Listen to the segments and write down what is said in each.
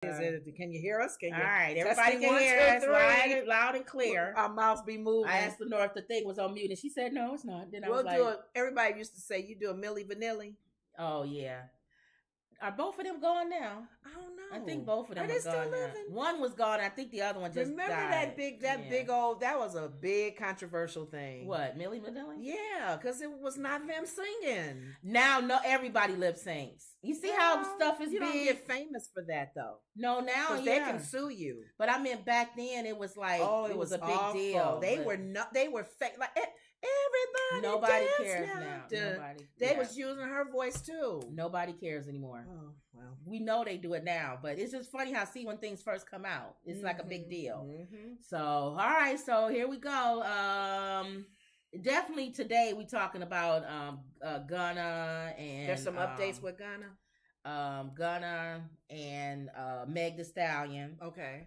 Can you hear us? Can you? All right, everybody can hear us loud and clear. Our mouths be moving. I asked Lenore if the thing was on mute, and she said, no, it's not. Then I we'll was do it. Everybody used to say, you do a Milli Vanilli. Oh, yeah. Are both of them gone now? I don't know. I think both of them are they still gone living? Now. One was gone. I think the other one just Remember died. that was a big controversial thing. What, Milli Vanilli? Yeah, because it was not them singing. Now, no, everybody lip syncs. You see how stuff is you big? You don't get famous for that, though. No, now, yeah. They can sue you. But I mean, back then, it was like, it was a big awful. deal. They were fake. Like, nobody cares now. They was using her voice too. Nobody cares anymore. Oh, well. We know they do it now, but it's just funny how when things first come out, it's like a big deal. Mm-hmm. So, all right, so here we go. Definitely today we talking about Gunna and there's some updates with Gunna. Gunna and Meg Thee Stallion. Okay.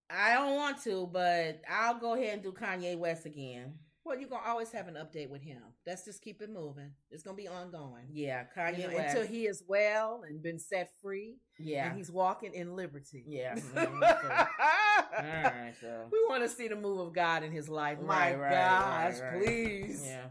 I don't want to, but I'll go ahead and do Kanye West again. Well, you're going to always have an update with him. Let's just keep it moving. It's going to be ongoing. Yeah, Kanye West. Until he is well and been set free. Yeah. And he's walking in liberty. Yeah. All right, so. We want to see the move of God in his life. My gosh, please. Yeah.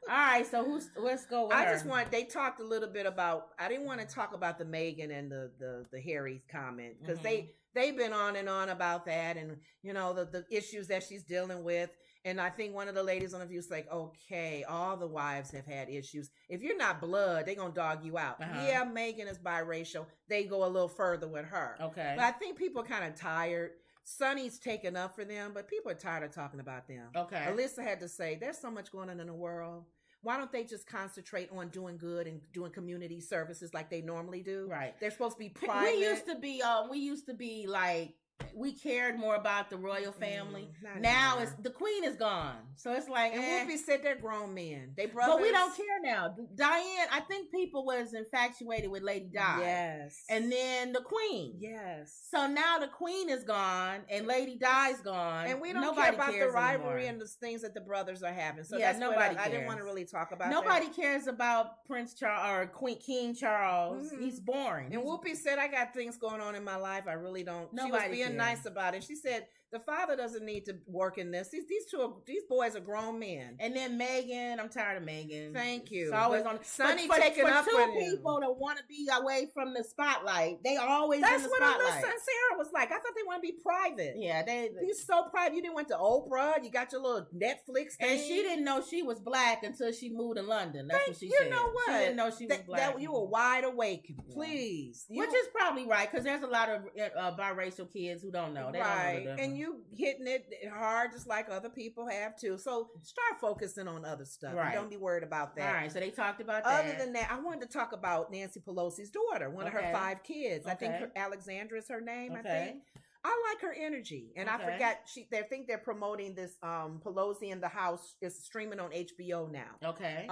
All right, so let's go with her. They talked a little bit about, I didn't want to talk about the Megan and the Harry comment because they've been on and on about that and, the issues that she's dealing with. And I think one of the ladies on the view is like, okay, all the wives have had issues. If you're not blood, they're going to dog you out. Yeah, Megan is biracial. They go a little further with her. Okay. But I think people are kind of tired. Sonny's taken up for them, but people are tired of talking about them. Okay. Alyssa had to say, there's so much going on in the world. Why don't they just concentrate on doing good and doing community services like they normally do? Right. They're supposed to be private. We used to be like, we cared more about the royal family. Now the queen is gone, so it's like. And Whoopi said they're grown men. They brothers, but we don't care now. Diane, I think people was infatuated with Lady Di. Yes, and then the queen. Yes. So now the queen is gone and Lady Di's gone, and we don't care about the rivalry and the things that the brothers are having. So that's nobody. I didn't want to really talk about. Nobody cares about Prince Charles or King Charles. He's boring. And Whoopi said, "I got things going on in my life. I really don't." Nobody she was being nice about it. She said the father doesn't need to work in this. These boys are grown men. And then Megan, I'm tired of Megan. Taking It's always on Sonny taking up for two people that want to be away from the spotlight. They always That's in the what spotlight. Alyssa and Sarah was like. I thought they want to be private. Yeah, he's so private. You didn't went to Oprah. You got your little Netflix thing. And she didn't know she was black until she moved to London. That's what she said. You know what? She didn't know she was black. You were wide awake. Please. Which is probably right because there's a lot of biracial kids who don't know. They right. Don't know and you hitting it hard just like other people have too. So start focusing on other stuff. Right. Don't be worried about that. All right. So they talked about that. Other than that, I wanted to talk about Nancy Pelosi's daughter, one of her 5 kids. I think Alexandra is her name, I think. I like her energy. And I forgot, I think they're promoting this Pelosi in the House is streaming on HBO now. Okay.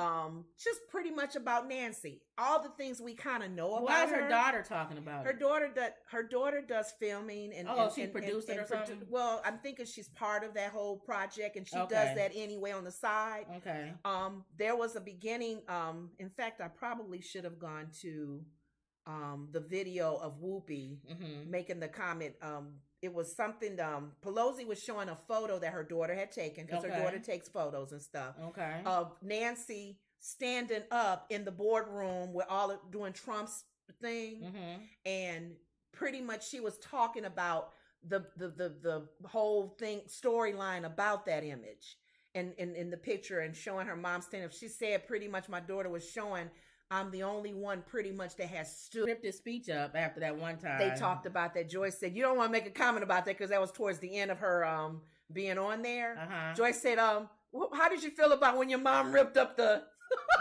Just pretty much about Nancy. All the things we kind of know about her. Why is her daughter talking about her daughter does filming and she produced it or something? Well, I'm thinking she's part of that whole project and she does that anyway on the side. Okay. There was a beginning, in fact, I probably should have gone to the video of Whoopi making the comment. It was something, Pelosi was showing a photo that her daughter had taken because her daughter takes photos and stuff. Okay. Of Nancy standing up in the boardroom with doing Trump's thing. And pretty much she was talking about the whole thing, storyline about that image and in the picture and showing her mom standing up. She said pretty much my daughter was showing I'm the only one pretty much that has stripped his speech up after that one time. They talked about that. Joyce said, you don't want to make a comment about that because that was towards the end of her being on there. Joyce said, how did you feel about when your mom ripped up the...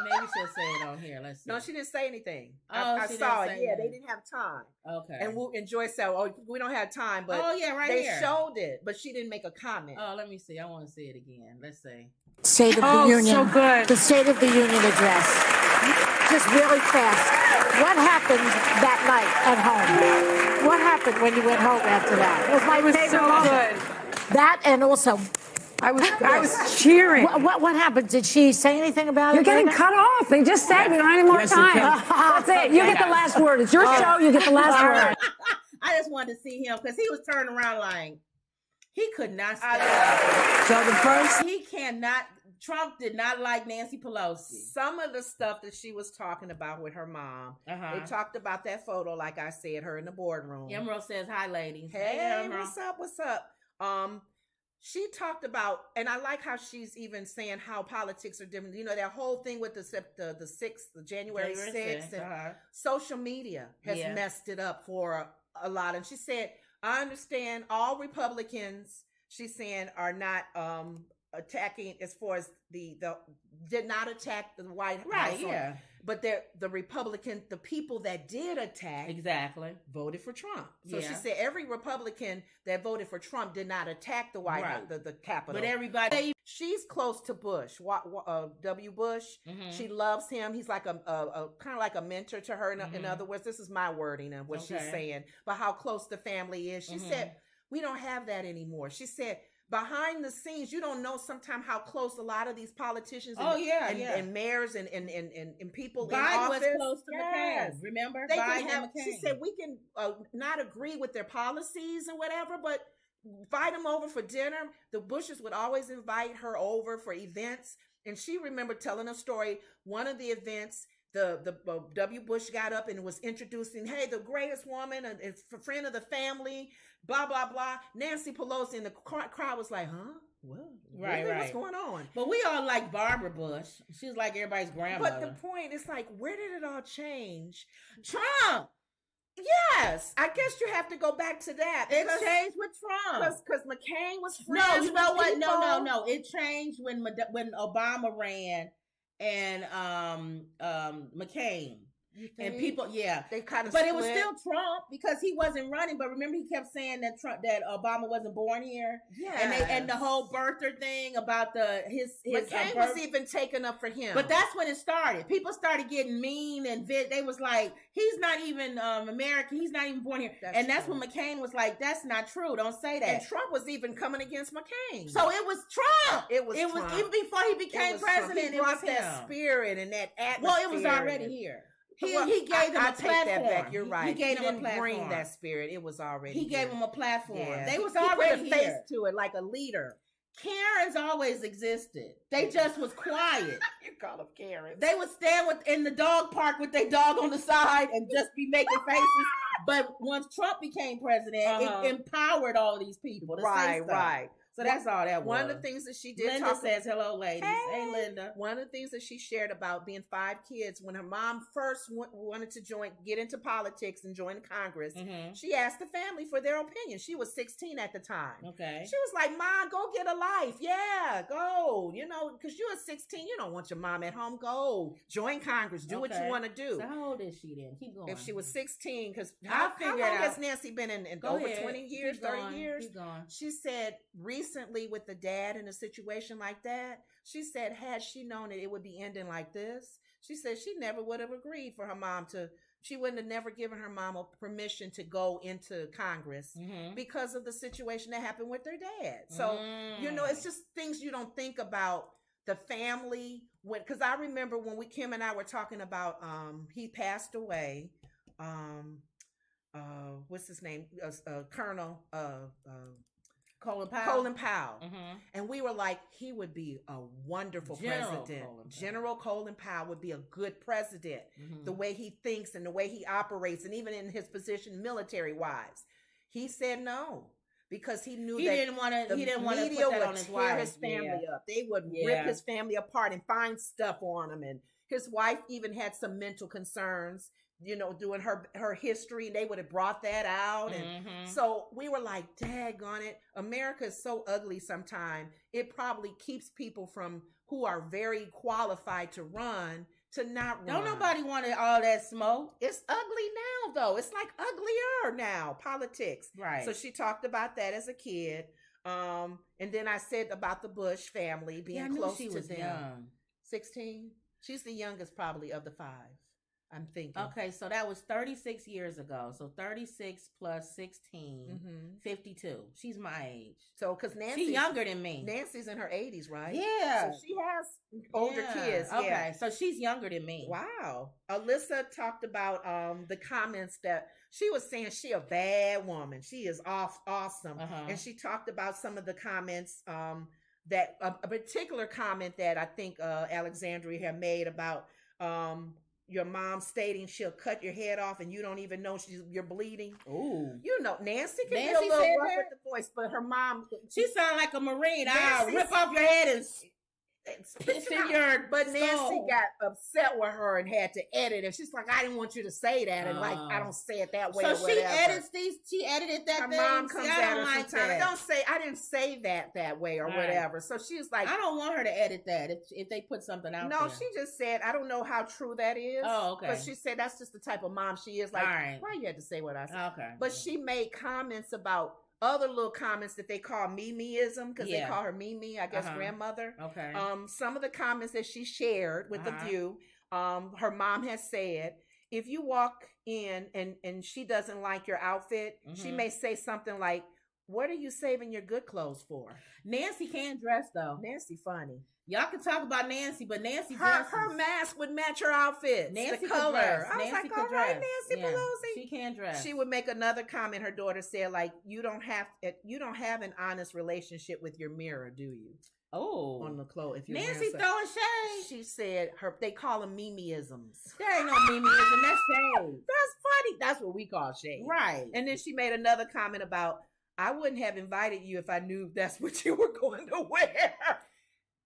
Maybe she'll say it on here. Let's see. No, she didn't say anything. I saw it. Yeah, they didn't have time. Okay. And Joyce said, we don't have time. But they showed it, but she didn't make a comment. Oh, let me see. I want to see it again. Let's see. State of the Union. So good. The State of the Union address. Just really fast. What happened that night at home? What happened when you went home after that? It was my favorite moment. That and also... I was cheering. What happened? Did she say anything about it? You're getting later? cut off. They just said we don't have any more time. That's it. You get the last word. It's your show. You get the last word. I just wanted to see him because he was turning around like he could not stand. So the first, he cannot. Trump did not like Nancy Pelosi. Some of the stuff that she was talking about with her mom, they talked about that photo, like I said, her in the boardroom. Emerald says, "Hi, ladies. Hey, Emerald. What's up? She talked about, and I like how she's even saying how politics are different. You know, that whole thing with the 6th, the January 6th, and social media has messed it up for a lot. And she said, I understand all Republicans, she's saying, are not attacking as far as the did not attack the White House. Right, but the Republican, the people that did attack voted for Trump. So she said every Republican that voted for Trump did not attack the White House, the Capitol. But everybody, she's close to Bush, W. Bush. She loves him. He's like a kind of like a mentor to her. In other words, this is my wording of what she's saying, but how close the family is. She said, we don't have that anymore. She said, behind the scenes, you don't know sometimes how close a lot of these politicians and mayors and people Biden in office was close to McCain. Remember, they Biden can have, and McCain. she said we can not agree with their policies or whatever, but invite them over for dinner. The Bushes would always invite her over for events, and she remembered telling a story. One of the events, the W. Bush got up and was introducing, hey, the greatest woman, a friend of the family, blah, blah, blah. Nancy Pelosi, and the crowd was like, huh? What? Right. What's going on? But we all like Barbara Bush. She's like everybody's grandmother. But the point is, like, where did it all change? Trump. Yes, I guess you have to go back to that. It changed with Trump because McCain was friends. No, you know what? People. No. It changed when Obama ran and McCain. And people, they kind of, but split. It was still Trump because he wasn't running. But remember, he kept saying that Obama wasn't born here. Yeah, and the whole birther thing about his McCain was even taken up for him. But that's when it started. People started getting mean, and they was like, he's not even American. He's not even born here. That's when McCain was like, that's not true. Don't say that. And Trump was even coming against McCain. So it was Trump. It was Trump. Even before he became president. He brought that spirit and that atmosphere. Well, it was already here. He gave them a platform. Take that back. You're right. He gave them a platform. Bring that spirit. It was already. He gave them a platform. Yeah. They was already put a face to it, like a leader. Karens always existed. They just was quiet. You call them Karens. They would stand in the dog park with their dog on the side and just be making faces. But once Trump became president, it empowered all these people to say stuff. Right. So that's all that was. One of the things that she did. Linda says, hello, ladies. Hey, Linda. One of the things that she shared about being 5 kids, when her mom first wanted to get into politics and join Congress, she asked the family for their opinion. She was 16 at the time. Okay. She was like, Mom, go get a life. Yeah, go. You know, because you're 16, you don't want your mom at home. Go. Join Congress. Do what you want to do. So how old is she then? Keep going. If she was 16, because how long has Nancy been in over 20 years, 30 years? Keep going. She said recently with the dad in a situation like that, she said had she known it would be ending like this, she said she never would have agreed for her mom she wouldn't have never given her mom permission to go into Congress because of the situation that happened with their dad. So you know, it's just things you don't think about, the family, because I remember when Kim and I were talking about he passed away, what's his name, Colonel Colin Powell. And we were like, he would be a wonderful president. General Colin Powell would be a good president. The way he thinks and the way he operates, and even in his position military-wise. He said no. Because he knew he didn't want to. He didn't want to put that on his wife. His family up. They would rip his family apart and find stuff on him. And his wife even had some mental concerns, you know, doing her history, and they would have brought that out. And so we were like, daggone it, America is so ugly sometimes. It probably keeps people from who are very qualified to run to not run. Don't nobody want all that smoke. It's ugly now, though. It's like uglier now, politics. Right. So she talked about that as a kid. And then I said about the Bush family being close to them. Young. 16. She's the youngest probably of the 5. I'm thinking. Okay, so that was 36 years ago. So 36 plus 16, 52. She's my age. So, because she's younger than me. Nancy's in her 80s, right? Yeah. So she has older kids. Okay, yeah. so she's younger than me. Wow. Alyssa talked about the comments that she was saying she a bad woman. She is awesome. And she talked about some of the comments that a particular comment that I think Alexandria had made about your mom stating she'll cut your head off and you don't even know you're bleeding. Ooh. You know, Nancy can be a little rough with the voice, but her mom... She sound like a Marine. I'll rip off your head and... But Nancy got upset with her and had to edit it. She's like, I didn't want you to say that, and like I don't say it that way. So she edits these. She edited that. Her thing. mom comes at her like sometimes. Don't say I didn't say that way or whatever. So she's like, I don't want her to edit that if they put something out. No, there. she just said I don't know how true that is. Oh, okay. But she said that's just the type of mom she is. Like, why you had to say what I said? Okay. But she made comments about other little comments that they call Mimiism because they call her Mimi, I guess grandmother. Okay. Some of the comments that she shared with The View, her mom has said, if you walk in and she doesn't like your outfit, she may say something like, what are you saving your good clothes for? Nancy can't dress though. Nancy funny. Y'all can talk about Nancy, but Nancy her mask would match her outfit. Nancy the color. I was like, all right, Nancy Pelosi. She can dress. She would make another comment. Her daughter said, like, you don't have an honest relationship with your mirror, do you? Oh, on the clothes. If Nancy throwing shade. She said they call them Mimiisms. There ain't no Mimiism. That's shade. That's funny. That's what we call shade, right? And then she made another comment about, I wouldn't have invited you if I knew that's what you were going to wear.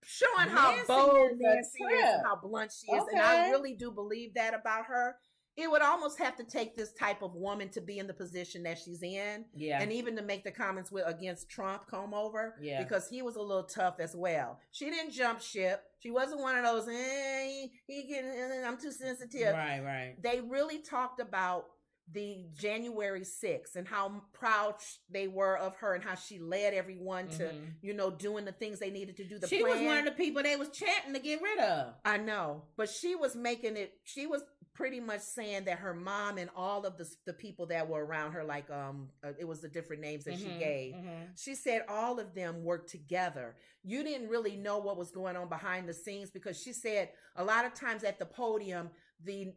Showing how bold Nancy is and how blunt she is. And I really do believe that about her. It would almost have to take this type of woman to be in the position that she's in. Yeah. And even to make the comments against Trump come over. Yeah. Because he was a little tough as well. She didn't jump ship. She wasn't one of those, I'm too sensitive. Right. They really talked about the January 6th and how proud they were of her and how she led everyone to, doing the things they needed to do. She was one of the people they was chanting to get rid of. I know, but she was she was pretty much saying that her mom and all of the people that were around her, like, it was the different names that she gave. She said all of them worked together. You didn't really know what was going on behind the scenes because she said a lot of times at the podium, the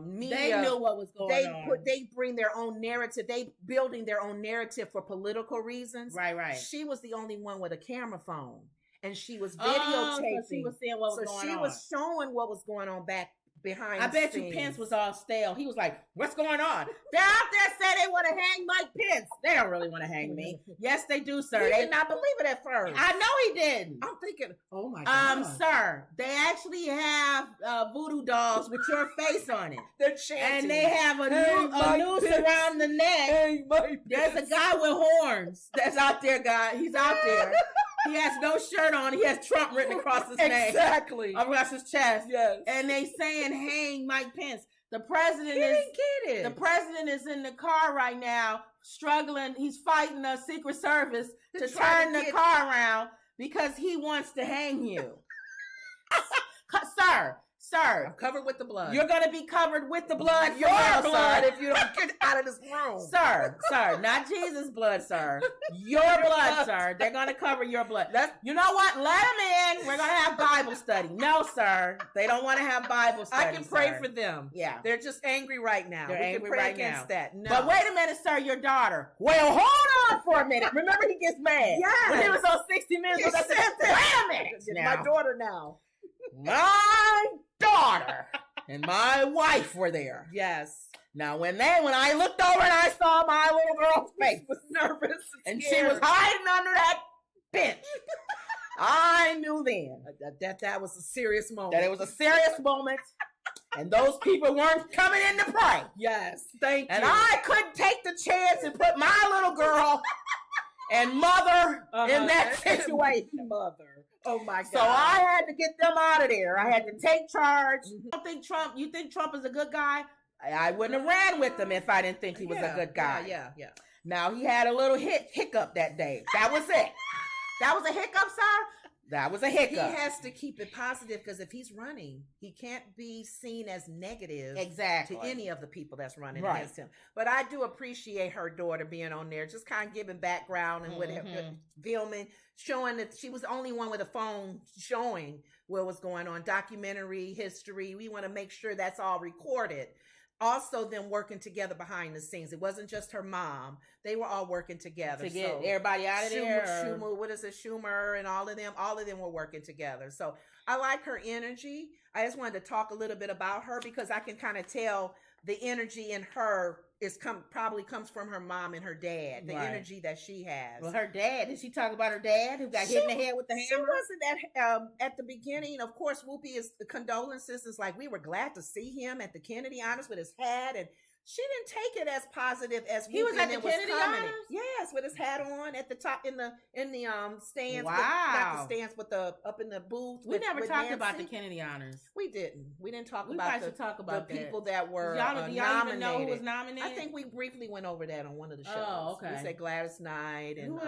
media, they knew what was going on. They bring their own narrative. They building their own narrative for political reasons. Right. She was the only one with a camera phone, and she was videotaping. So she was seeing what was going on. So she was showing what was going on back behind. I bet you Pence was all stale. He was like, "What's going on?" They're out there saying they want to hang Mike Pence. They don't really want to hang me. Yes, they do, sir. He did not believe it at first. I know he didn't. I'm thinking, oh my God, sir. They actually have voodoo dolls with your face on it. They're chanting, and they have a noose around the neck. Hey, Mike There's a guy with horns that's out there, guy. He's out there. He has no shirt on. He has Trump written across his name. Exactly. Across his chest. Yes. And they saying, hang Mike Pence. The president didn't get it. The president is in the car right now, struggling. He's fighting the Secret Service to turn the car around because he wants to hang you. Sir, I'm covered with the blood. You're going to be covered with the blood. Your blood if you don't get out of this room. Sir, not Jesus' blood, sir. Your blood, sir. They're going to cover your blood. You know what? Let them in. We're going to have Bible study. No, sir. They don't want to have Bible study. I can pray for them. Yeah. They're just angry right now. They're angry right now. That. No. But wait a minute, sir. Your daughter. Well, hold on for a minute. Remember, he gets mad. Yeah. When he was on 60 Minutes. Wait a minute. My daughter now. My daughter and my wife were there. Yes. Now, when I looked over and I saw my little girl's face was nervous and she was hiding under that bench, I knew then that was a serious moment. That it was a serious moment, and those people weren't coming in to pray. Yes, thank you. And I couldn't take the chance and put my little girl and mother in that situation. Mother. Oh my God. So I had to get them out of there. I had to take charge. You think Trump is a good guy? I wouldn't have ran with him if I didn't think he was a good guy. Yeah. Now he had a little hiccup that day. That was it. That was a hiccup, sir. That was a hiccup. He has to keep it positive because if he's running, he can't be seen as negative to any of the people that's running against him. But I do appreciate her daughter being on there, just kind of giving background and with filming, showing that she was the only one with a phone showing what was going on, documentary, history. We want to make sure that's all recorded. Also, them working together behind the scenes. It wasn't just her mom. They were all working together. To get everybody out of there? Schumer and all of them were working together. So I like her energy. I just wanted to talk a little bit about her because I can kind of tell the energy in her probably comes from her mom and her dad. The energy that she has. Well, her dad. Did she talk about her dad who got hit in the head with the hammer? She wasn't at the beginning. Of course, Whoopi is the condolences. Is like we were glad to see him at the Kennedy Honors with his hat, and she didn't take it as positive as he was at the Kennedy Honors. Yes, with his hat on at the top in the stands. Wow, not the stands, but up in the booth. We never talked about the Kennedy Honors. We didn't. We didn't talk about the people that were y'all nominated. Even know who was nominated? I think we briefly went over that on one of the shows. Oh, okay. We said Gladys Knight and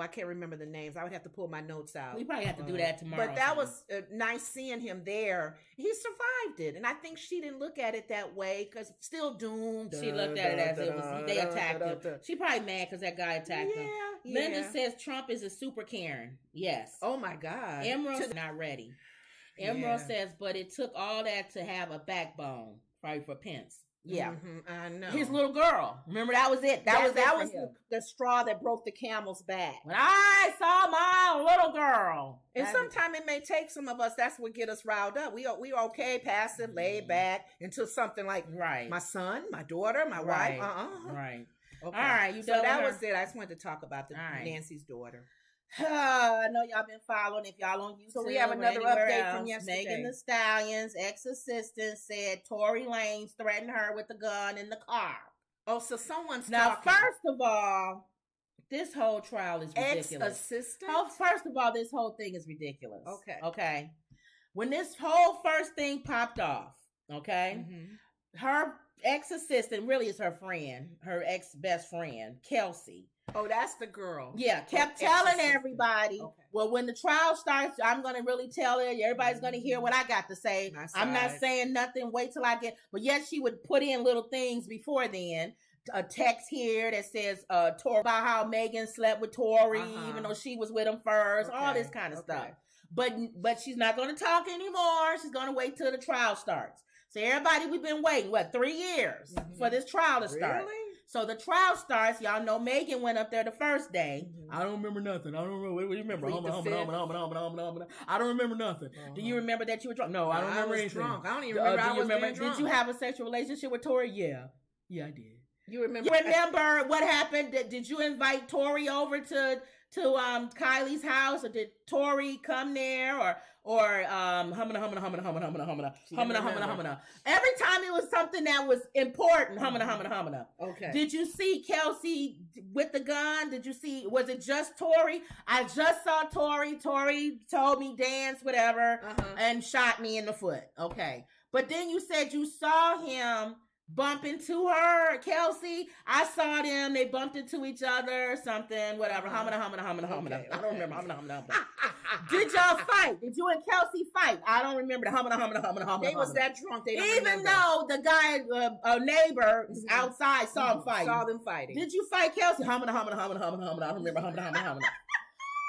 I can't remember the names. I would have to pull my notes out. We probably have to do that tomorrow. But that was nice seeing him there. He survived it. And I think she didn't look at it that way because still doomed. She looked at it as it was, they attacked him. She probably mad because that guy attacked him. Linda says Trump is a super Karen. Yes. Oh, my God. Emerald not ready. Emerald says, but it took all that to have a backbone, probably for Pence. Yeah, I know. His little girl. Remember, that was it. That was the straw that broke the camel's back. When I saw my little girl. And sometimes it may take some of us. That's what get us riled up. We are okay, passive, laid back until something like my son, my daughter, my wife. Right. Okay. All right. So that was it. I just wanted to talk about Nancy's daughter. I know y'all been following. If y'all on YouTube, so we have another update from yesterday. Megan Thee Stallion's ex-assistant said Tory Lanez threatened her with a gun in the car. Oh, so someone's now. Talking. First of all, this whole trial is ridiculous. Ex-assistant. First of all, this whole thing is ridiculous. Okay. When this whole first thing popped off, her ex-assistant really is her friend, her ex-best friend, Kelsey. Oh, that's the girl. Yeah, kept telling everybody. Okay. Well, when the trial starts, I'm going to really tell it. Everybody's going to hear what I got to say. I'm not saying nothing. Wait till I get. But yet she would put in little things before then. A text here that says Tory about how Megan slept with Tory, even though she was with him first. All this kind of stuff. But she's not going to talk anymore. She's going to wait till the trial starts. So everybody, we've been waiting 3 years for this trial to start. Really? So the trial starts. Y'all know Megan went up there the first day. I don't remember nothing. I don't remember. What do you remember? I don't remember nothing. Do you remember that you were drunk? No, I don't remember anything. Drunk. I don't even remember I was being drunk. Did you have a sexual relationship with Tory? Yeah, I did. You remember what happened? Did you invite Tory over to Kylie's house, or did Tory come there, or humana. Every time it was something that was important, humana. Okay. Did you see Kelsey with the gun? Was it just Tory? I just saw Tory. Tory told me dance, whatever, and shot me in the foot. Okay. But then you said you saw him bump into her, Kelsey. I saw them. They bumped into each other, something, whatever. Humana. Okay. I don't remember. Humana. Did y'all fight? Did you and Kelsey fight? I don't remember the humana. They was that drunk. They don't even remember. Though the guy, a neighbor outside saw them fighting. Saw them fighting. Did you fight Kelsey? Humana. I don't remember. Humana.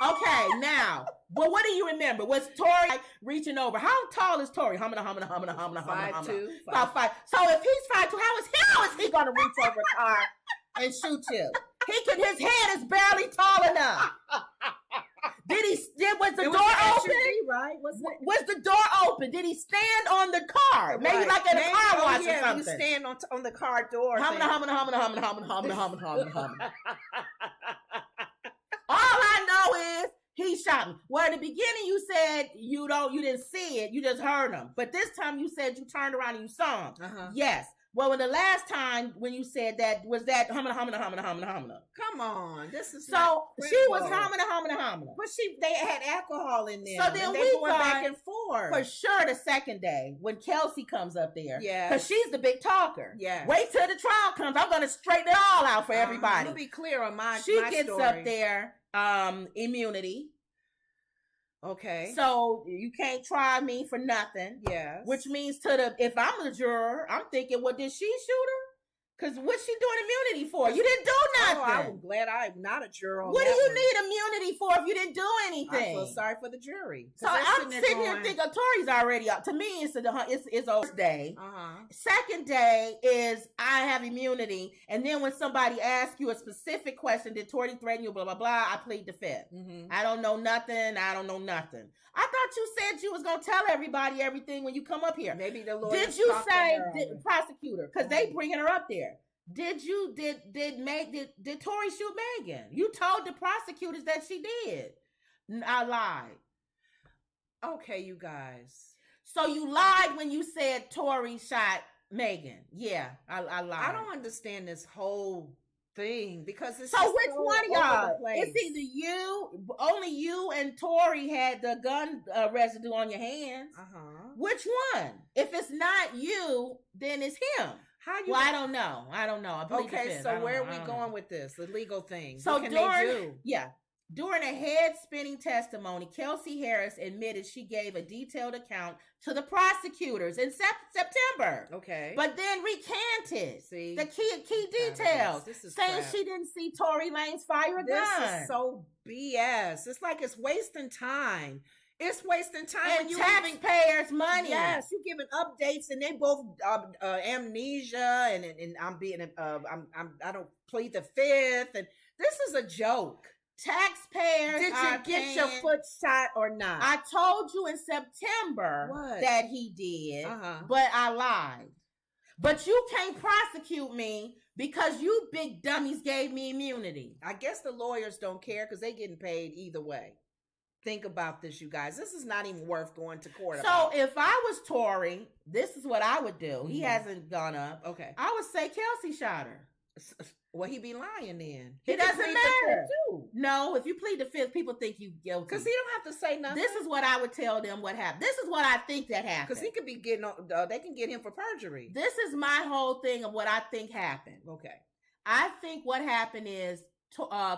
Okay, now, well, what do you remember? Was Tory reaching over? How tall is Tory? Humana. 5'2". About 5. So if he's 5'2", how is he gonna reach over a car and shoot you? His head is barely tall enough. Was the door open? Right? Was the door open? Did he stand on the car? Maybe like in a car wash or something. You stand on the car door. Humana. All I know is he shot me. Well, in the beginning you said you didn't see it, you just heard him. But this time you said you turned around and you saw him. Yes. Well, when the last time when you said that was that humana. Come on, this is so she was humana. But they had alcohol in there. So then they we going back and forth for sure. The second day when Kelsey comes up there, because she's the big talker. Yeah. Wait till the trial comes. I'm gonna straighten it all out for everybody. To be clear on my she my gets story. up there, immunity. Okay. So you can't try me for nothing. Yes. Which means if I'm a juror, I'm thinking, well, did she shoot her? Because what's she doing immunity for? You didn't do nothing. Oh, I'm glad I'm not a juror. What do you need immunity for if you didn't do anything? I feel sorry for the jury. So I'm sitting here thinking, Tory's already up. To me, it's a first day. Second day is I have immunity, and then when somebody asks you a specific question, did Tory threaten you? Blah blah blah. I plead the fifth. I don't know nothing. I don't know nothing. I thought you said you was gonna tell everybody everything when you come up here. Maybe the lawyer. Did you say prosecutor? Because they bringing her up there. Did Tory shoot Megan? You told the prosecutors that she did. I lied. Okay, you guys. So you lied when you said Tory shot Megan. Yeah, I lied. I don't understand this whole thing because it's so which one of y'all? It's either only you and Tory had the gun residue on your hands. Which one? If it's not you, then it's him. I don't know. Okay, so where are we going with this? The legal thing. So during a head-spinning testimony, Kelsey Harris admitted she gave a detailed account to the prosecutors in September. Okay. But then recanted the key details, saying she didn't see Tory Lanez fire a gun. This is so BS. It's like it's wasting time. It's wasting time and taxpayers' money. Yes, you giving updates, and they both amnesia, and I'm being I don't plead the fifth, and this is a joke. Taxpayers. Did you get your foot shot or not? I told you in September that he did, but I lied. But you can't prosecute me because you big dummies gave me immunity. I guess the lawyers don't care because they getting paid either way. Think about this, you guys. This is not even worth going to court about. So if I was Tory, this is what I would do. He hasn't gone up. Okay. I would say Kelsey shot her. Well, he be lying then. It doesn't matter. No, if you plead the fifth, people think you guilty. Because he don't have to say nothing. This is what I would tell them what happened. This is what I think that happened. Because he could be getting, they can get him for perjury. This is my whole thing of what I think happened. Okay. I think what happened is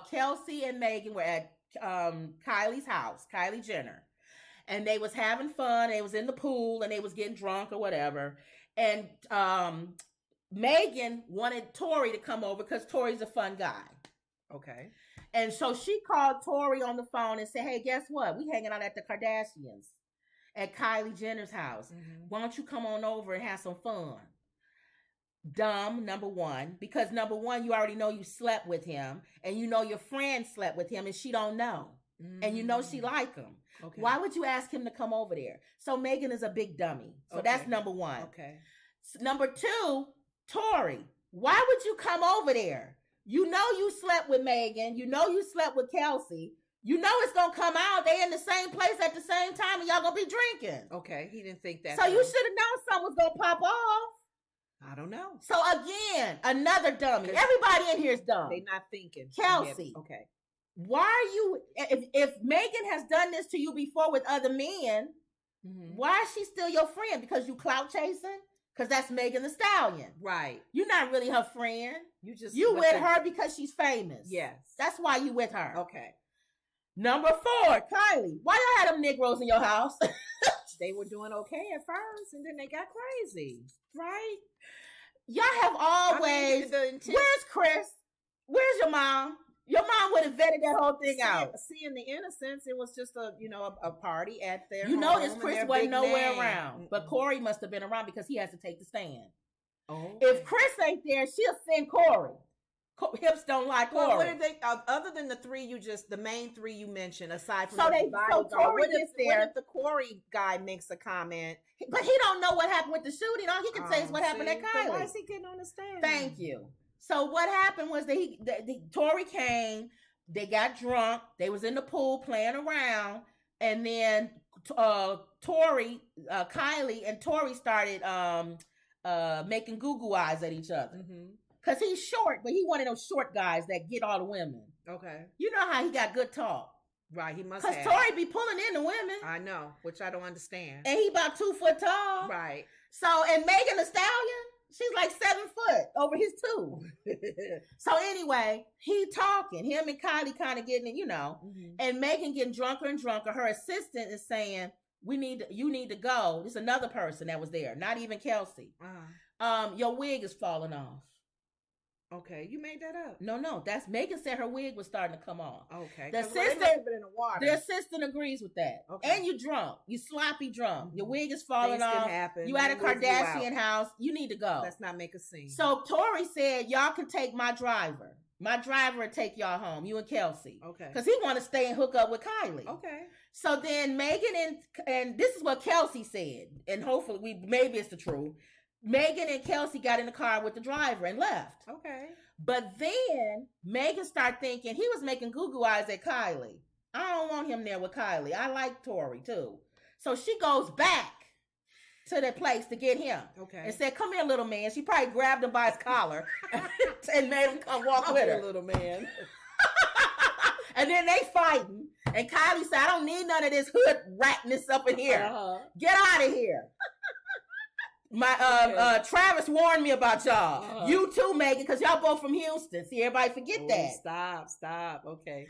Kelsey and Megan were at Kylie's house, Kylie Jenner, and they was having fun. They was in the pool and they was getting drunk or whatever. And Megan wanted Tory to come over because Tory's a fun guy. Okay. And so she called Tory on the phone and said, hey, guess what? We hanging out at the Kardashians at Kylie Jenner's house. Why don't you come on over and have some fun? Dumb, number one, because number one, you already know you slept with him, and you know your friend slept with him, and she don't know, and you know she like him. Okay. Why would you ask him to come over there? So Megan is a big dummy. So that's number one. Okay. Number two, Tory, why would you come over there? You know you slept with Megan. You know you slept with Kelsey. You know it's going to come out. They in the same place at the same time, and y'all going to be drinking. Okay, he didn't think that. So you should have known something was going to pop off. I don't know. So again, another dummy. Everybody in here is dumb. They're not thinking. Kelsey. Okay. Why are you, if Megan has done this to you before with other men, why is she still your friend? Because you clout chasing? Because that's Megan Thee Stallion. Right. You're not really her friend. You with her because she's famous. Yes. That's why you with her. Okay. Number 4, Kylie. Why y'all had them Negroes in your house? They were doing okay at first, and then they got crazy. Right? Y'all have always... Where's Chris? Where's your mom? Your mom would have vetted that whole thing out. Seeing the innocence, it was just a party at their home. You notice Chris wasn't nowhere around. Mm-mm. But Corey must have been around because he has to take the stand. Oh. If Chris ain't there, she'll send Corey. Hips don't like Corey. Well, what did they, other than the main three you mentioned, aside from so Tory gets there. What if the Corey guy makes a comment? But he don't know what happened with the shooting. All he can say is what happened at Kylie. Why is he getting on the stand? Thank you. So what happened was that Tory came, they got drunk, they was in the pool playing around, and then Kylie and Tory started making goo-goo eyes at each other. Because he's short, but he one of those short guys that get all the women. Okay. You know how he got good talk. Right, he must have. Because Tory be pulling in the women. I know, which I don't understand. And he about 2 foot tall. Right. So, and Megan Thee Stallion, She's like 7 foot over his 2. So anyway, he talking. Him and Kylie kind of getting it, and Megan getting drunker and drunker. Her assistant is saying, you need to go. There's another person that was there, not even Kelsey. Your wig is falling off. Okay, you made that up. No, that's Megan said her wig was starting to come off. Okay, the assistant agrees with that. Okay. And you drunk, you sloppy drunk. Your wig is falling off. You at a Kardashian house. You need to go. Let's not make a scene. So Tory said, y'all can take my driver. My driver will take y'all home. You and Kelsey. Okay. Because he want to stay and hook up with Kylie. Okay. So then Megan and this is what Kelsey said, and hopefully maybe it's the truth. Megan and Kelsey got in the car with the driver and left. Okay. But then Megan started thinking he was making goo-goo eyes at Kylie. I don't want him there with Kylie. I like Tory too. So she goes back to the place to get him. Okay. And said, come here, little man. She probably grabbed him by his collar and made him come walk with her. Little man. And then they fighting. And Kylie said, I don't need none of this hood ratness up in here. Get out of here. Travis warned me about y'all. You too, Megan, because y'all both from Houston. See, everybody forget that. Stop. Okay.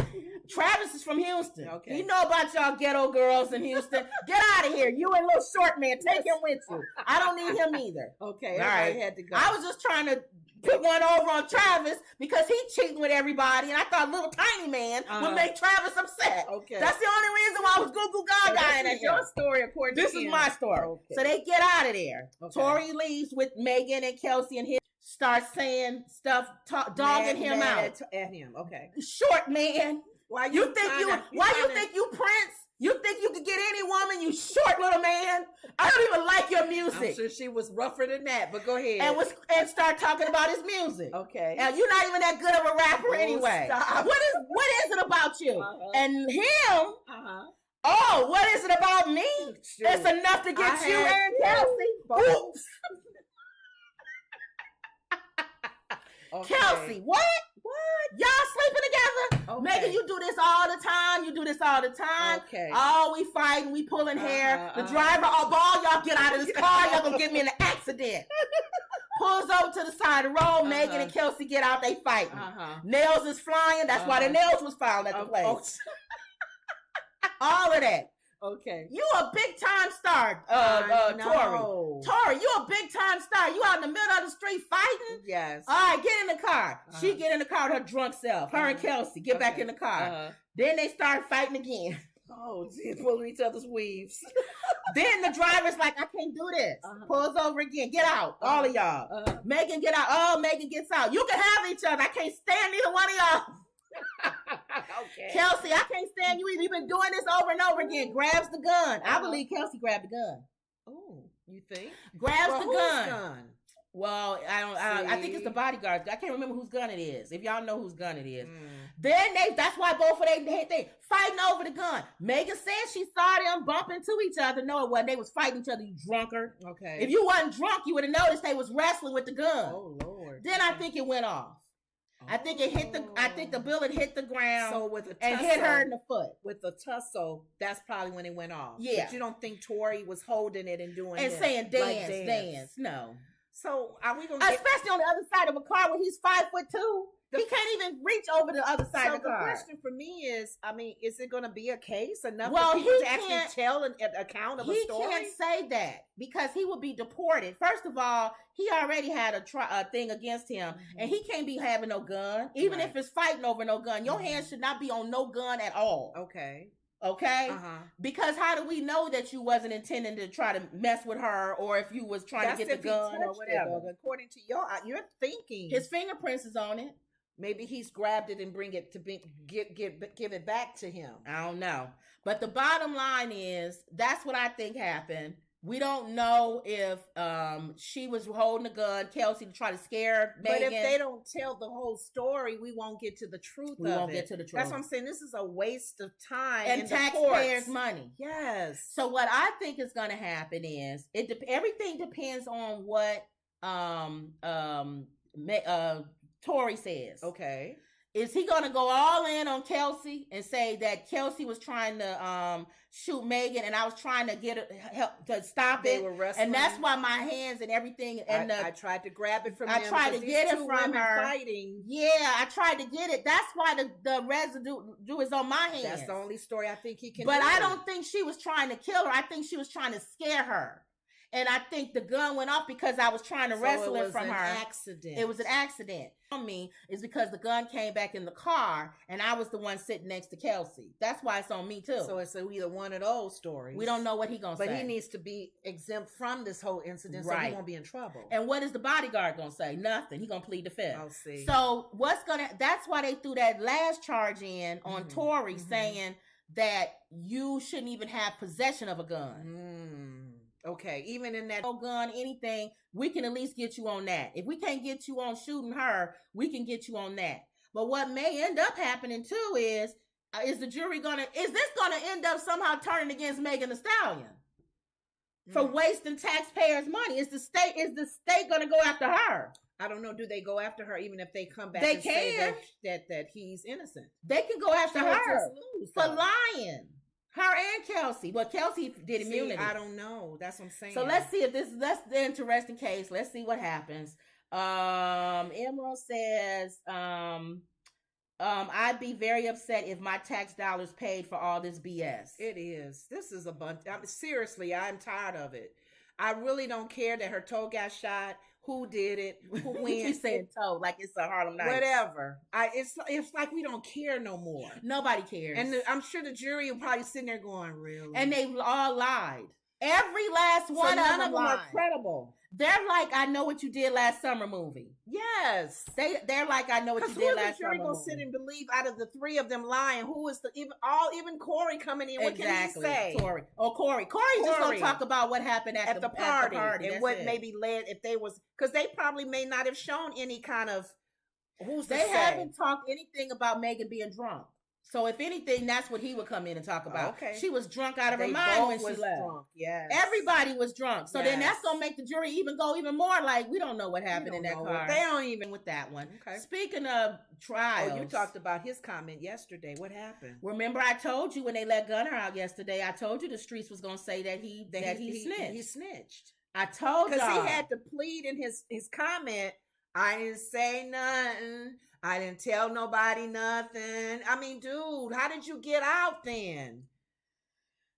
Travis is from Houston. Okay. He know about y'all ghetto girls in Houston. Get out of here. You and little short man. Take him with you. I don't need him either. Okay. All right. Had to go. I was just trying to put one over on Travis because he cheating with everybody, and I thought little tiny man would make Travis upset. Okay. That's the only reason why I was goo gaga. That's your story, according to him. This is my story. Okay. So they get out of there. Okay. Tory leaves with Megan and Kelsey and his starts saying stuff, dogging him out at him. Okay. Short man. Why you think you Prince? You think you could get any woman, you short little man? I don't even like your music. I'm sure she was rougher than that, but go ahead. And start talking about his music. Okay. And you're not even that good of a rapper anyway. Stop. What is it about you? And him, oh, what is it about me? Sure. It's enough to get you and Kelsey. Oops. Okay. Kelsey, what? Y'all sleeping together? Okay. Megan, you do this all the time. Okay. Oh, we fighting, we pulling hair. The driver, all y'all get out of this car. Y'all gonna get me in an accident. Pulls over to the side of the road. Megan and Kelsey get out. They fighting. Nails is flying. That's why the nails was found at the place. All of that. Okay. You a big time star, Tory. Tory, you a big time star. You out in the middle of the street fighting? Yes. All right, get in the car. She get in the car with her drunk self. Her and Kelsey get back in the car. Then they start fighting again. Oh, geez, pulling each other's weaves. Then the driver's like, I can't do this. Pulls over again. Get out, all of y'all. Megan, get out. Oh, Megan gets out. You can have each other. I can't stand either one of y'all. Okay. Kelsey, I can't stand you. You've been doing this over and over again. Grabs the gun. I believe Kelsey grabbed the gun. Oh, you think? Grabs the gun. Well, I think it's the bodyguard. I can't remember whose gun it is. If y'all know whose gun it is. Then that's why both of they fighting over the gun. Megan said she saw them bump into each other. No, it wasn't. They was fighting each other, you drunkard. Okay. If you wasn't drunk, you would have noticed they was wrestling with the gun. Oh, Lord. Then I think it went off. I think the bullet hit the ground and hit her in the foot. With the tussle, that's probably when it went off. Yeah. But you don't think Tory was holding it and doing and this, saying dance. No. So are we going especially on the other side of a car when he's 5'2"? He can't even reach over the other side of the car. The question for me is, is it going to be a case enough for people to actually tell an account of a story? He can't say that because he will be deported. First of all, he already had a thing against him, and he can't be having no gun. Even if it's fighting over no gun, your hands should not be on no gun at all. Okay. Because how do we know that you wasn't intending to try to mess with her, or if you was trying to get the gun or whatever? According to you're thinking his fingerprints is on it. Maybe he's grabbed it and bring it to give it back to him. I don't know. But the bottom line is that's what I think happened. We don't know if she was holding a gun, Kelsey, to try to scare Megan. But if they don't tell the whole story, we won't get to the truth of it. We won't get to the truth. That's what I'm saying. This is a waste of time and taxpayers' money. Yes. So what I think is going to happen is everything depends on what Tory says. Okay. Is he going to go all in on Kelsey and say that Kelsey was trying to shoot Megan and I was trying to get help to stop They it? were wrestling. And that's why my hands and everything. And I tried to grab it from I them. tried to get it from her. Fighting. Yeah, I tried to get it. That's why the residue is on my hands. That's the only story I think he can But do. I don't think she was trying to kill her. I think she was trying to scare her. And I think the gun went off because I was trying to wrestle it from her. Accident. It was an accident. On me is because the gun came back in the car and I was the one sitting next to Kelsey. That's why it's on me too. So it's either one of those stories. We don't know what he gonna say. But he needs to be exempt from this whole incident so he won't be in trouble. And what is the bodyguard gonna say? Nothing. He gonna plead the fifth. I'll see. So that's why they threw that last charge in on Tory saying that you shouldn't even have possession of a gun. Okay, even in that gun, anything, we can at least get you on that. If we can't get you on shooting her, we can get you on that. But what may end up happening too is this gonna end up somehow turning against Megan Thee Stallion for wasting taxpayers' money? Is the state gonna go after her? I don't know. Do they go after her even if they come back? They and can say that he's innocent. They can go after her for lying. lying. Her and Kelsey. Well, Kelsey did immunity. I don't know. That's what I'm saying. So let's see if that's the interesting case. Let's see what happens. Emerald says, I'd be very upset if my tax dollars paid for all this BS. It is. This is a bunch. Seriously, I'm tired of it. I really don't care that her toe got shot. Who did it? Who went? You saying toe like it's a Harlem Night. Whatever. It's like we don't care no more. Nobody cares. And I'm sure the jury will probably sitting there going, really? And they've all lied. Every last one none of them are credible. They're like, I know what you did last summer movie. Yes. They're like, I know what you did last summer movie. Who is the jury gonna sit and believe out of the three of them lying? Who is even Corey coming in? What can he say? Corey. Corey's just gonna talk about what happened at the party. And what maybe led if they was because they probably may not have shown any kind of They haven't talked anything about Megan being drunk. So if anything, that's what he would come in and talk about. Okay. She was drunk out of her mind when she left. Yes. Everybody was drunk. So then that's gonna make the jury go even more like we don't know what happened in that car. They don't even with that one. Okay. Speaking of trials. Oh, you talked about his comment yesterday. What happened? Remember I told you when they let Gunna out yesterday, I told you the streets was gonna say that he snitched. He snitched. I told you. Because he had to plead in his comment, I didn't say nothing. I didn't tell nobody nothing. I mean, dude, how did you get out then?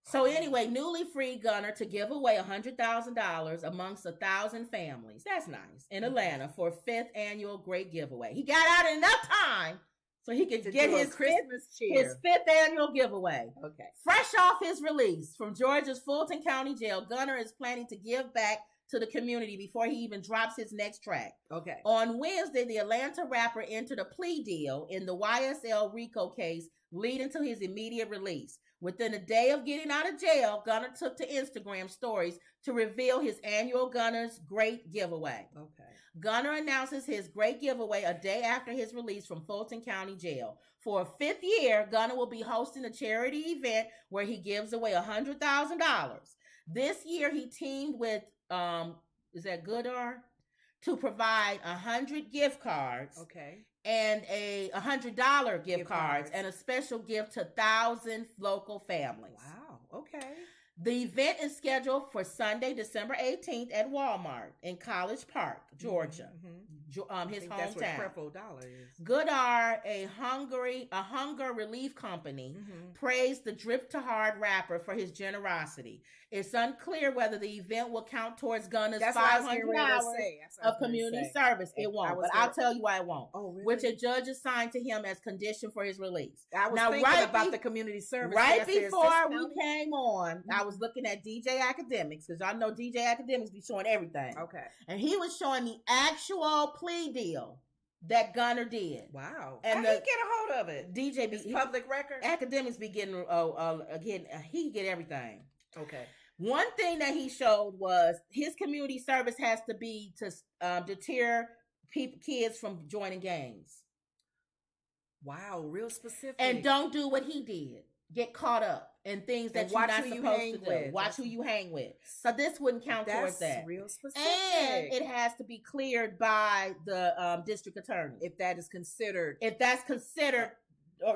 So anyway, newly freed Gunna to give away $100,000 amongst 1,000 families. That's nice. In Atlanta for 5th annual great giveaway. He got out in enough time so he could get his his 5th annual giveaway. Okay. Fresh off his release from Georgia's Fulton County Jail, Gunna is planning to give back to the community before he even drops his next track. Okay. On Wednesday, the Atlanta rapper entered a plea deal in the YSL RICO case, leading to his immediate release. Within a day of getting out of jail, Gunna took to Instagram stories to reveal his annual Gunna's Great Giveaway. Okay. Gunna announces his Great Giveaway a day after his release from Fulton County Jail. For a 5th year, Gunna will be hosting a charity event where he gives away $100,000. This year, he teamed with is that Goodar to provide 100 gift cards. Okay. And a $100 gift cards and a special gift to 1,000 local families. Wow. Okay. The event is scheduled for Sunday, December 18th at Walmart in College Park, Georgia. His hometown. That's where Creflo Dollar is. Goodar, a hunger relief company, praised the Drip to Hard rapper for his generosity. It's unclear whether the event will count towards Gunna's 500 hours of community service. It won't, but I'll tell you why it won't. Oh, really? Which a judge assigned to him as condition for his release. I was thinking about the community service. Right before we came on, I was looking at DJ Academics, because y'all know DJ Academics be showing everything. Okay. And he was showing the actual plea deal that Gunna did. Wow. And how he get a hold of it? DJ be public record. Academics be getting he get everything. Okay. One thing that he showed was his community service has to be to deter kids from joining gangs. Wow, real specific. And don't do what he did. get caught up in things that you're not supposed to do. Watch who you hang with. So this wouldn't count towards that. That's real specific. And it has to be cleared by the district attorney. If that's considered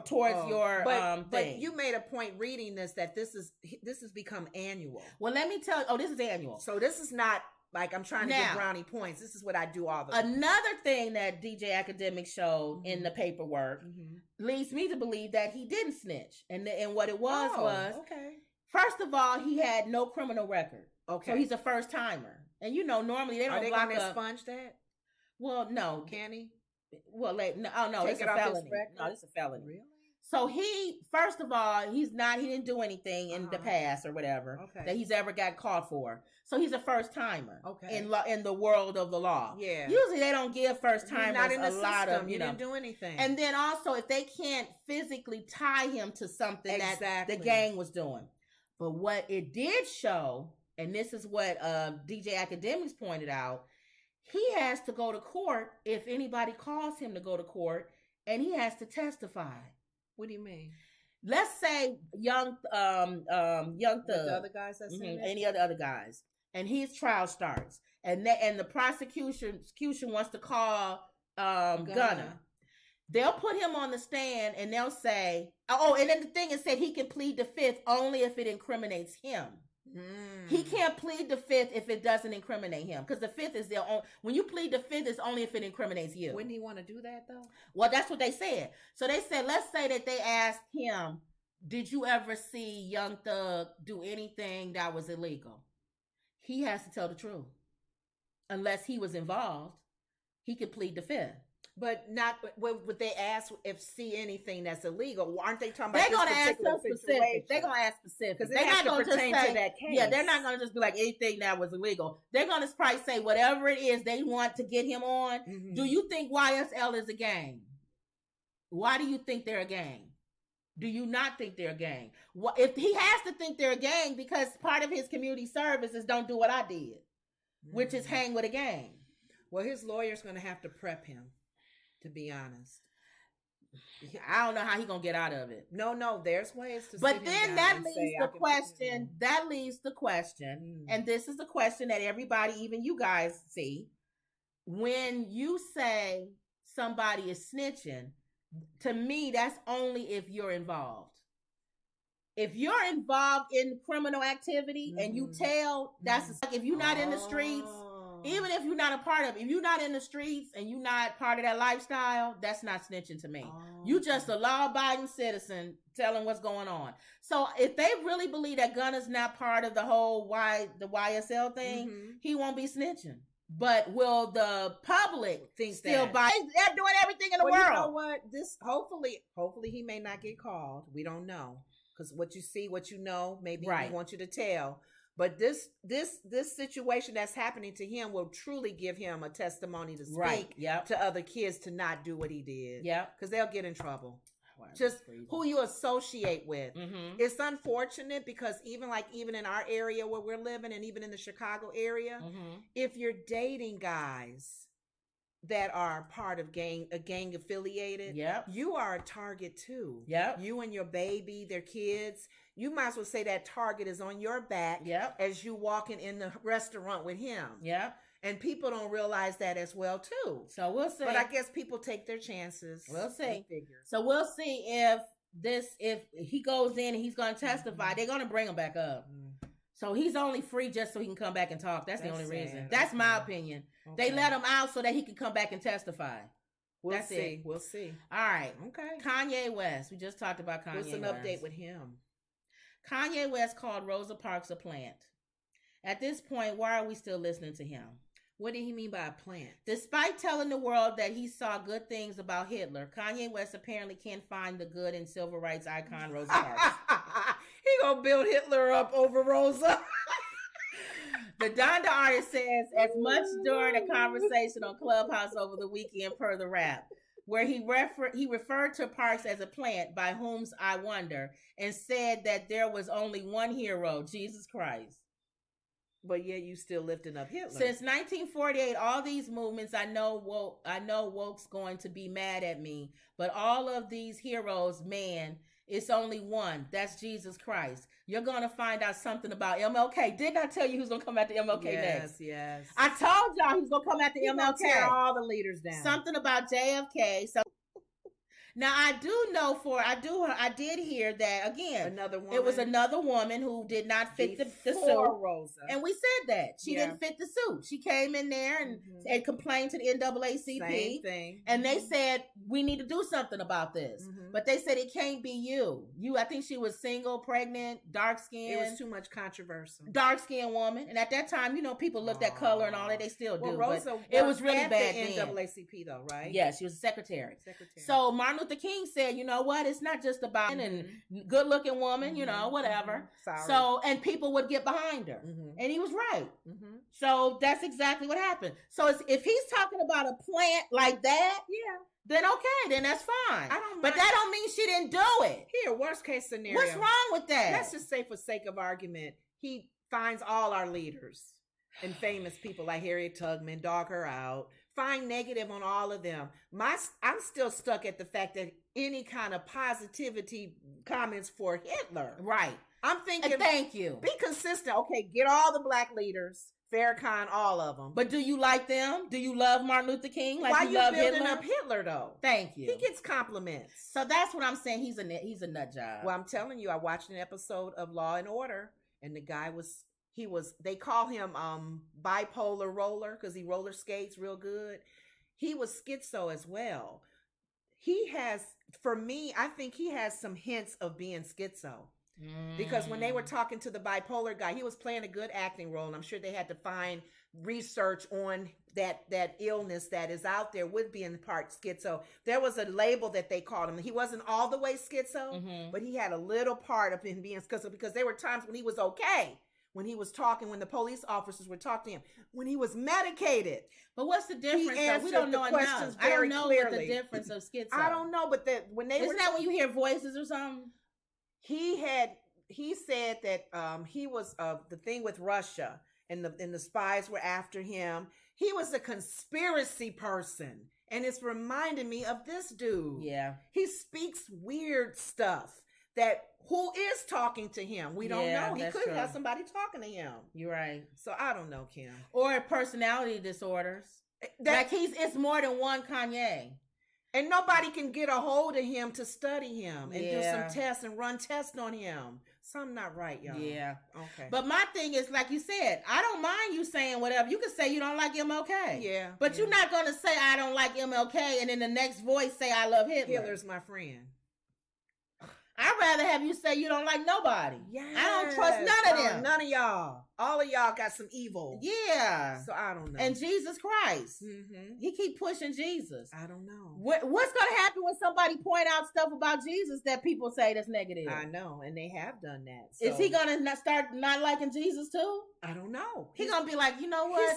towards your thing. But you made a point reading this that this has become annual. Well, let me tell you. Oh, this is annual. So this is not like I'm trying to get brownie points. This is what I do all the time. Another thing that DJ Academic showed in the paperwork leads me to believe that he didn't snitch. And what it was first of all, he had no criminal record. Okay. So he's a first timer. And normally they don't block up. Are they going to expunge that? Well, no. Can he? Well, it's a felony. No, it's a felony. Really? So first of all, he didn't do anything in the past or whatever that he's ever got caught for. So he's a first timer in the world of the law. Yeah. Usually they don't give first timers a lot of, you didn't do anything. And then also if they can't physically tie him to something that the gang was doing. But what it did show, and this is what DJ Academics pointed out, he has to go to court if anybody calls him to go to court, and he has to testify. What do you mean? Let's say Young Thug, the other guys that's any other guys, and his trial starts, and the prosecution wants to call Gunna. They'll put him on the stand, and they'll say, and then the thing is said he can plead the fifth only if it incriminates him. He can't plead the fifth if it doesn't incriminate him, because the fifth is their own. When you plead the fifth, it's only if it incriminates you. Wouldn't he want to do that though? Well, that's what they said. So they said, let's say that they asked him, "Did you ever see Young Thug do anything that was illegal?" He has to tell the truth. Unless he was involved, he could plead the fifth. But not would they ask if see anything that's illegal? Aren't they talking about? They're gonna ask some specific. They're gonna ask specific because they're not gonna just say to that case. Yeah, they're not gonna just be like anything that was illegal. They're gonna probably say whatever it is they want to get him on. Do you think YSL is a gang? Why do you think they're a gang? Do you not think they're a gang? If he has to think they're a gang because part of his community service is don't do what I did, which is hang with a gang. Well, his lawyer's gonna have to prep him. To be honest, I don't know how he's gonna get out of it. No, there's ways to. But then that leaves the question. That leaves the question, and this is the question that everybody, even you guys, see. When you say somebody is snitching, to me, that's only if you're involved. If you're involved in criminal activity and you tell, that's like if you're not in the streets. Even if you're not a part of it, if you're not in the streets and you're not part of that lifestyle, that's not snitching to me. You just a law-abiding citizen telling what's going on. So if they really believe that Gunna's not part of the whole the YSL thing, he won't be snitching. But will the public still buy? They're doing everything in the world. You know what? This hopefully he may not get called. We don't know because what you see, what you know, maybe he wants you to tell. But this situation that's happening to him will truly give him a testimony to speak to other kids to not do what he did. Yeah, because they'll get in trouble. Wow, just who you associate with. It's unfortunate because even in our area where we're living, and even in the Chicago area, if you're dating guys that are part of gang affiliated, you are a target too. You and your baby, their kids. You might as well say that target is on your back as you walking in the restaurant with him. And people don't realize that as well too. So we'll see. But I guess people take their chances. We'll see. So we'll see if he goes in and he's going to testify. They're going to bring him back up. So he's only free just so he can come back and talk. That's the only reason. That's my opinion. Okay. They let him out so that he can come back and testify. We'll see. We'll see. All right. Okay. Kanye West. We just talked about Kanye West. What's an update with him? Kanye West called Rosa Parks a plant. At this point, why are we still listening to him? What did he mean by a plant? Despite telling the world that he saw good things about Hitler, Kanye West apparently can't find the good in civil rights icon Rosa Parks. He gonna build Hitler up over Rosa. The Donda artist says as much during a conversation on Clubhouse over the weekend per the rap, where he referred to Parks as a plant, by whom's I wonder, and said that there was only one hero, Jesus Christ. But yet you still lifting up Hitler. Since 1948, all these movements, I know woke's going to be mad at me, but all of these heroes, man, it's only one. That's Jesus Christ. You're going to find out something about MLK. Didn't I tell you who's going to come after MLK next? Yes. I told y'all he's going to come after MLK. Tear all the leaders down. Something about JFK. So now I did hear that again. It was another woman who did not fit the suit. Rosa. And we said that. She didn't fit the suit. She came in there and complained to the NAACP. Same thing. And they said, we need to do something about this. But they said, it can't be you. I think she was single, pregnant, dark skinned. It was too much controversy. Dark skinned woman. And at that time, people looked at color and all that. They still do. Rosa, it was really bad the NAACP though, right? Yeah, she was a secretary. So Martin Luther King said, you know what? It's not just about and good looking woman, whatever. So, and people would get behind her. And he was right. So that's exactly what happened. So if he's talking about a plant like that, then okay, then that's fine. But that don't mean she didn't do it. Here, worst case scenario. What's wrong with that? Let's just say for sake of argument, he finds all our leaders and famous people like Harriet Tubman, dog her out, find negative on all of them. I'm still stuck at the fact that any kind of positivity comments for Hitler. Right. I'm thinking, thank you. Be consistent. Okay, get all the black leaders, Farrakhan, all of them. But do you like them? Do you love Martin Luther King? Like why you love building Hitler? up Hitler though? Thank you. He gets compliments. So that's what I'm saying. He's a nut job. Well, I'm telling you, I watched an episode of Law and Order, and the guy they call him bipolar roller because he roller skates real good. He was schizo as well. For me, I think he has some hints of being schizo. Because when they were talking to the bipolar guy, he was playing a good acting role, and I'm sure they had to find research on that illness that is out there with being part schizo. There was a label that they called him. He wasn't all the way schizo, but he had a little part of him being schizo because there were times when he was okay. When he was talking, when the police officers would talk to him, when he was medicated. But what's the difference? We don't know enough. I don't know what the difference of schizo. I don't know, but when they isn't that when you hear voices or something? He said that he was the thing with Russia and the spies were after him. He was a conspiracy person, and it's reminding me of this dude. Yeah, he speaks weird stuff. That who is talking to him? We don't know. He could have somebody talking to him. You're right. So I don't know, Kim. Or personality disorders. It's more than one Kanye. And nobody can get a hold of him to study him and do some tests and run tests on him. Something not right, y'all. Yeah. Okay. But my thing is, like you said, I don't mind you saying whatever. You can say you don't like MLK. Yeah. But you're not going to say I don't like MLK and in the next voice say I love Hitler. Hitler's my friend. I'd rather have you say you don't like nobody. Yeah. I don't trust none of them. None of y'all. All of y'all got some evil. Yeah. So I don't know. And Jesus Christ. He keep pushing Jesus. I don't know. What's going to happen when somebody point out stuff about Jesus that people say that's negative? I know. And they have done that. So. Is he going to start not liking Jesus too? I don't know. He's going to be like, you know what?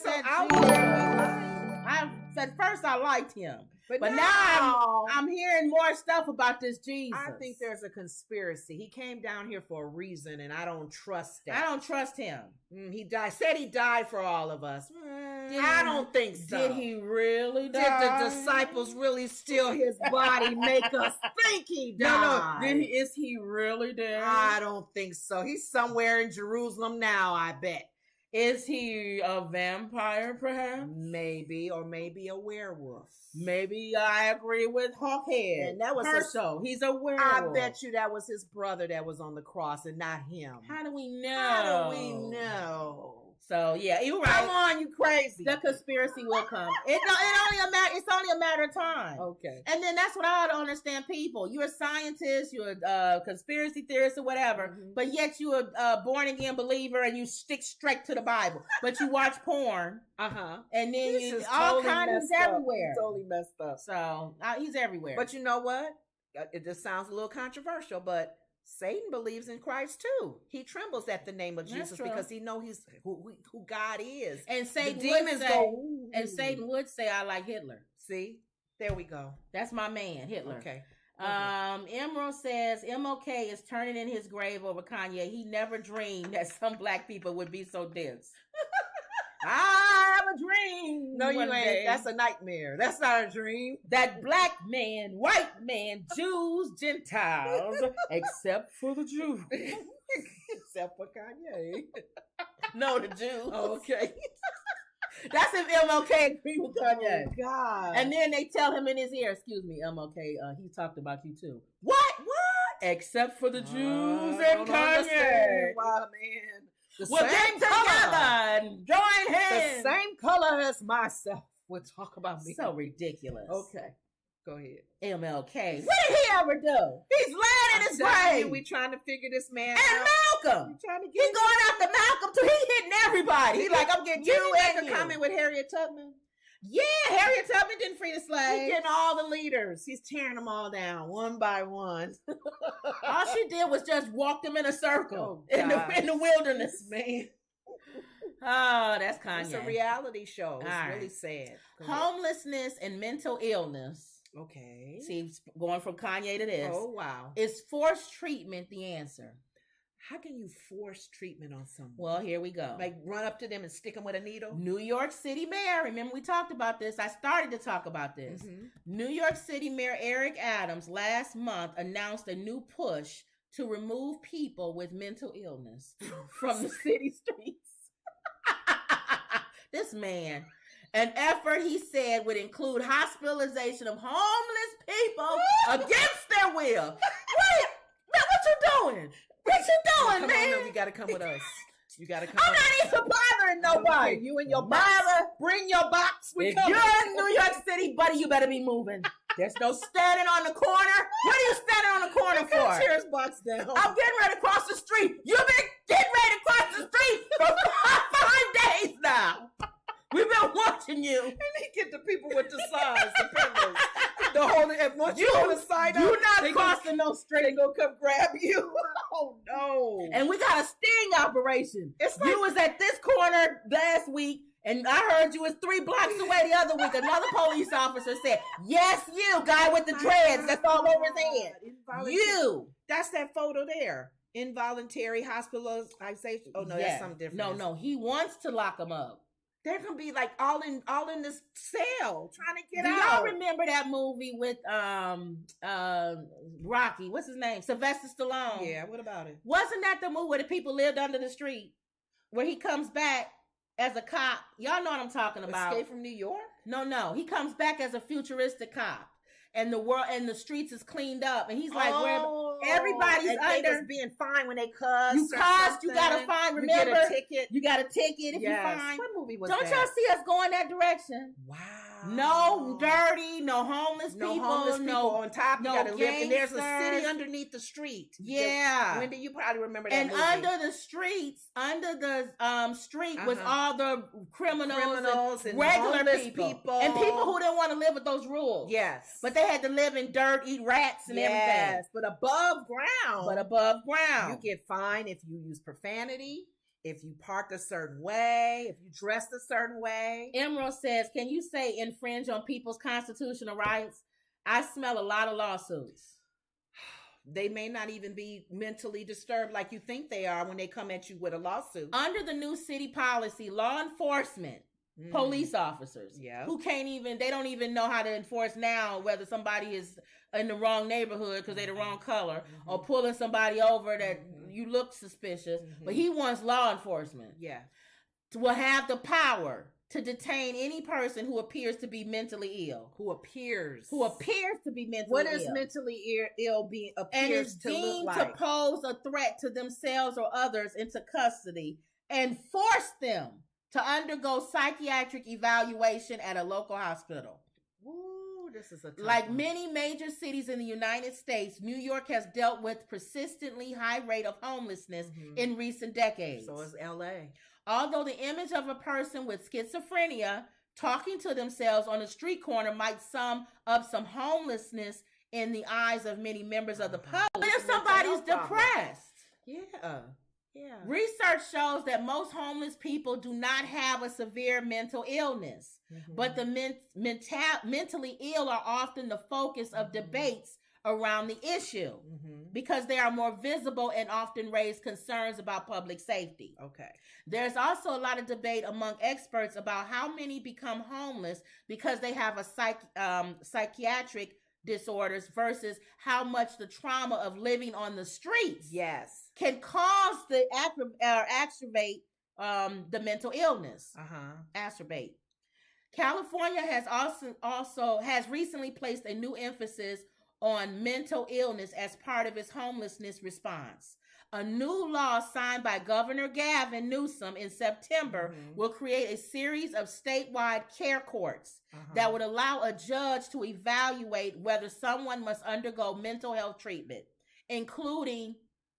At first I liked him. But now I'm hearing more stuff about this Jesus. I think there's a conspiracy. He came down here for a reason, and I don't trust that. I don't trust him. He died. Said he died for all of us. I don't think so. Did he really die? Did the disciples really steal his body, make us think he died? No. Is he really dead? I don't think so. He's somewhere in Jerusalem now, I bet. Is he a vampire, perhaps? Maybe, or maybe a werewolf. Maybe I agree with Hawkhead. And that was He's a werewolf. I bet you that was his brother that was on the cross and not him. How do we know? So yeah, you're right. Come on, you crazy. The conspiracy will come. It's only a matter of time. Okay. And then that's what I don't understand. People, you're a scientist, you're a conspiracy theorist or whatever, but yet you're a born again believer and you stick straight to the Bible. But you watch porn. And then all kinds of everywhere. He's totally messed up. So he's everywhere. But you know what? It just sounds a little controversial, but Satan believes in Christ too. He trembles at the name of Jesus because he knows he's who God is. And Satan would say, I like Hitler. See, there we go. That's my man, Hitler. Okay. Emerald says MLK is turning in his grave over Kanye. He never dreamed that some black people would be so dense. I have a dream. No, you ain't. That's a nightmare. That's not a dream. That black man, white man, Jews, Gentiles, except for the Jews. Except for Kanye. No, the Jews. Oh, okay. That's if MLK agree with Kanye. Oh, God. And then they tell him in his ear, excuse me, MLK, he talked about you too. What? Except for the Jews and Kanye. Wow, man. We'll get together and join hands. The same color as myself. We'll talk about me. So ridiculous. Okay. Go ahead. MLK. What did he ever do? He's laying in his grave. We trying to figure this man out. And Malcolm. He's going after Malcolm too. He's hitting everybody. He's like, I'm getting you and you. Comment with Harriet Tubman. Yeah, Harriet Tubman didn't free the slaves. He's getting all the leaders. He's tearing them all down one by one. All she did was just walk them in a circle in the wilderness, man. Oh, that's Kanye. It's a reality show. It's really sad. Homelessness and mental illness. Okay. See, going from Kanye to this. Oh, wow. Is forced treatment the answer? How can you force treatment on someone? Well, here we go. Like run up to them and stick them with a needle? New York City Mayor, remember we talked about this. I started to talk about this. Mm-hmm. New York City Mayor Eric Adams last month announced a new push to remove people with mental illness from the city streets. This man. An effort, he said, would include hospitalization of homeless people against their will. Wait, man, what you doing? What you doing, man? On, you gotta come with us. You gotta come. I'm not even bothering nobody. Okay, you and your box. Bring your box. If you're in New York City, buddy, you better be moving. There's no standing on the corner. What are you standing on the corner for? Tear his box down. I'm getting ready to cross the street. You've been getting ready to cross the street for 5 days now. We've been watching you. And they get the people with the signs, the peddlers. The whole once you on the side, you're not crossing no street. They gonna come grab you. Oh no! And we got a sting operation. It's like, you was at this corner last week, and I heard you was 3 blocks away the other week. Another police officer said, "Yes, you guy with the dreads that's all over his head. You." That's that photo there. Involuntary hospitalization. Oh no, that's something different. No, he wants to lock them up. They're gonna be like all in this cell trying to get out. Do y'all remember that movie with Rocky? What's his name? Sylvester Stallone. Yeah, what about it? Wasn't that the movie where the people lived under the street? Where he comes back as a cop. Y'all know what I'm talking about. Escape from New York? No. He comes back as a futuristic cop. And the world and the streets is cleaned up, and he's like, "Where everybody's and under." They was being fined when they cussed. You cussed, you got a fine. Remember, you get a ticket. You got a ticket if you fine. What movie was Don't that? Y'all see us going that direction? Wow. No dirty, no homeless people, no on top. No you gotta live, and there's a gangsters. city underneath the street. Yeah. Wendy, you probably remember that and movie. under the street was all the criminals and regular people and people who didn't want to live with those rules. Yes, but they had to live in dirt, eat rats, and everything. Yes, but above ground. You get fined if you use profanity. If you parked a certain way, if you dressed a certain way. Emerald says, can you say infringe on people's constitutional rights? I smell a lot of lawsuits. They may not even be mentally disturbed like you think they are when they come at you with a lawsuit. Under the new city policy, law enforcement, police officers, who they don't even know how to enforce now whether somebody is in the wrong neighborhood because they're the wrong color or pulling somebody over that you look suspicious. But he wants law enforcement. Yeah. Will have the power to detain any person who appears to be mentally ill. Who appears to be mentally ill. What is mentally ill and is deemed to pose a threat to themselves or others into custody and force them to undergo psychiatric evaluation at a local hospital. Ooh, this is a tough like one. Many major cities in the United States, New York has dealt with persistently high rate of homelessness in recent decades. So is LA. Although the image of a person with schizophrenia talking to themselves on a street corner might sum up some homelessness in the eyes of many members of the public. What if somebody's depressed? Yeah. Research shows that most homeless people do not have a severe mental illness, but the mentally ill are often the focus of debates around the issue because they are more visible and often raise concerns about public safety. Okay. There's also a lot of debate among experts about how many become homeless because they have a psychiatric disorders versus how much the trauma of living on the streets can cause the aggravate the mental illness. Acerbate. California has also recently placed a new emphasis on mental illness as part of its homelessness response. A new law signed by Governor Gavin Newsom in September will create a series of statewide care courts that would allow a judge to evaluate whether someone must undergo mental health treatment, including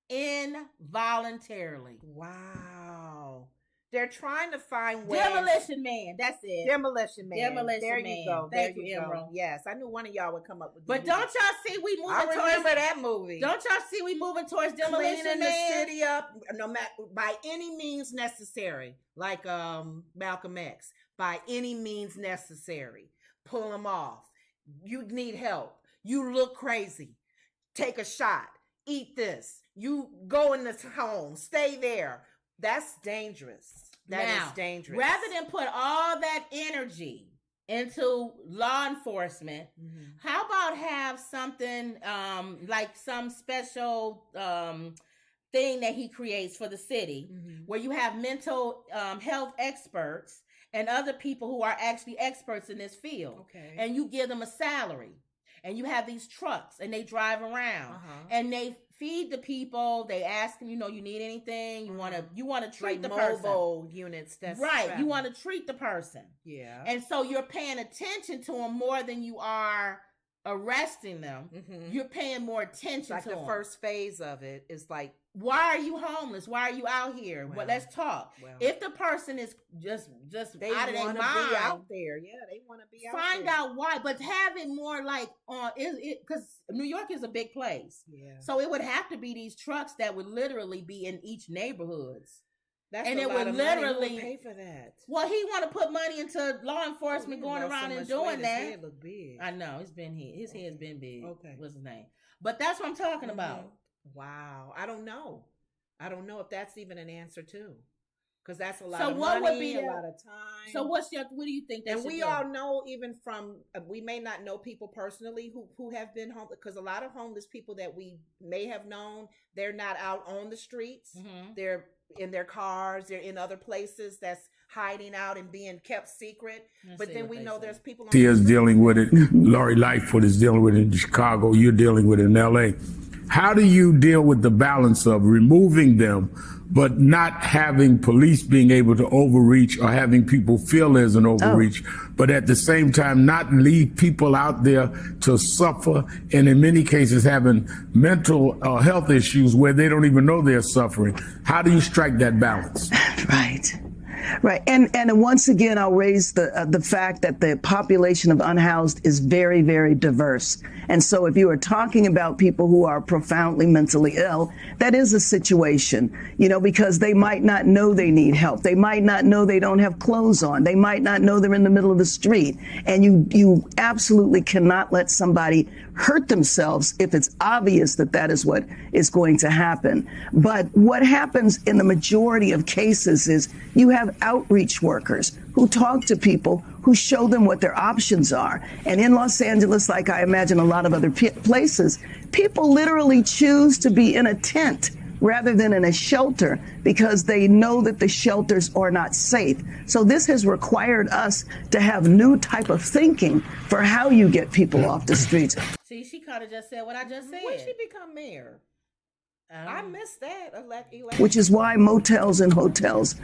involuntarily. Wow. They're trying to find ways. Demolition Man. That's it. Demolition Man. Demolition Man. There you go. Thank there you, Emerald. Yes, I knew one of y'all would come up with. But don't y'all see we moving? I remember that movie. Don't y'all see we moving towards Demolition Cleaning Man? the city up, no matter by any means necessary. Like Malcolm X, by any means necessary. Pull them off. You need help. You look crazy. Take a shot. Eat this. You go in this home. Stay there. That's dangerous. That is dangerous. Rather than put all that energy into law enforcement, how about have something like some special thing that he creates for the city where you have mental health experts and other people who are actually experts in this field. And you give them a salary. And you have these trucks and they drive around and they feed the people. They ask them, you need anything? You want to treat the person. Mobile units. That's right. You want to treat the person. Yeah. And so you're paying attention to them more than you are arresting them. You're paying more attention to them. The first phase of it is like, why are you homeless? Why are you out here? Well, let's talk. If the person is just they out of their mind, be out there. Yeah, they want to be out there. Find out why, but have it more like on it because New York is a big place. Yeah. So it would have to be these trucks that would literally be in each neighborhoods. That's and a it lot would of literally money. Who would pay for that. Well, he want to put money into law enforcement going around and doing that. His head look big. I know it's been here. His head's been big. Okay, what's his name? But that's what I'm talking about. Wow, I don't know if that's even an answer too, because that's a lot so of what money, would be a lot of time. So what do you think? And we all know, even from we may not know people personally who have been home, because a lot of homeless people that we may have known, they're not out on the streets. They're in their cars. They're in other places that's hiding out and being kept secret. But then we know there's people. He is dealing with it. Lori Lightfoot is dealing with it in Chicago. You're dealing with it in LA. How do you deal with the balance of removing them, but not having police being able to overreach or having people feel there's an overreach, but at the same time not leave people out there to suffer, and in many cases having mental health issues where they don't even know they're suffering? How do you strike that balance? Right. And once again, I'll raise the fact that the population of unhoused is very, very diverse. And so if you are talking about people who are profoundly mentally ill, that is a situation, because they might not know they need help. They might not know they don't have clothes on. They might not know they're in the middle of the street. And you absolutely cannot let somebody hurt themselves if it's obvious that that is what is going to happen. But what happens in the majority of cases is you have outreach workers who talk to people, who show them what their options are. And in Los Angeles, like I imagine a lot of other places, people literally choose to be in a tent rather than in a shelter because they know that the shelters are not safe. So this has required us to have new type of thinking for how you get people off the streets. See, she kind of just said what I just said. When she become mayor? I missed that. Which is why motels and hotels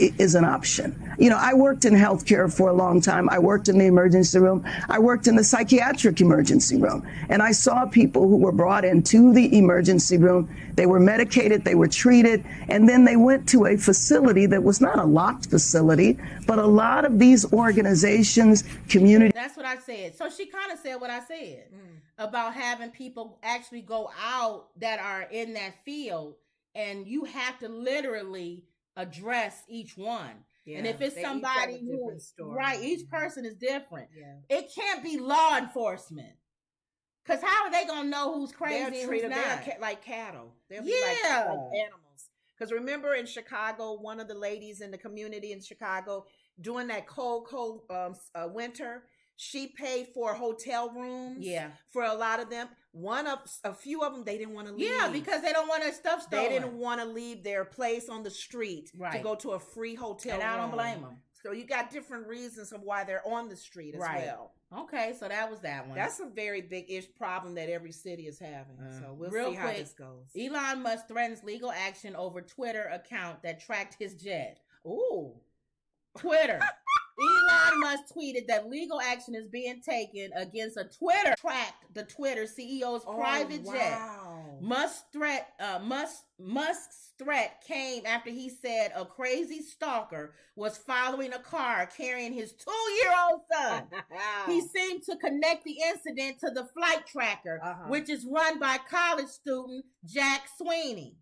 is an option. I worked in healthcare for a long time. I worked in the emergency room. I worked in the psychiatric emergency room. And I saw people who were brought into the emergency room. They were medicated, they were treated, and then they went to a facility that was not a locked facility, but a lot of these organizations, community. That's what I said. So she kind of said what I said about having people actually go out that are in that field, and you have to literally address each one. Yeah, and if it's somebody who, right, each person is different. Yeah. It can't be law enforcement Because how are they going to know who's crazy and who's not? They're like cattle. They'll be like animals. Because remember in Chicago, one of the ladies in the community in Chicago, during that cold winter, she paid for hotel rooms. Yeah. For a lot of them. A few of them, they didn't want to leave. Yeah, because they don't want their stuff stolen. They didn't want to leave their place on the street to go to a free hotel room. And I don't blame them. So you got different reasons of why they're on the street as well. Okay, so that was that one. That's a very big-ish problem that every city is having. So we'll see how this goes. Elon Musk threatens legal action over Twitter account that tracked his jet. Ooh. Twitter. Elon Musk tweeted that legal action is being taken against a Twitter tracked the Twitter CEO's private jet. Musk's threat came after he said a crazy stalker was following a car carrying his 2-year-old son. He seemed to connect the incident to the flight tracker, which is run by college student Jack Sweeney.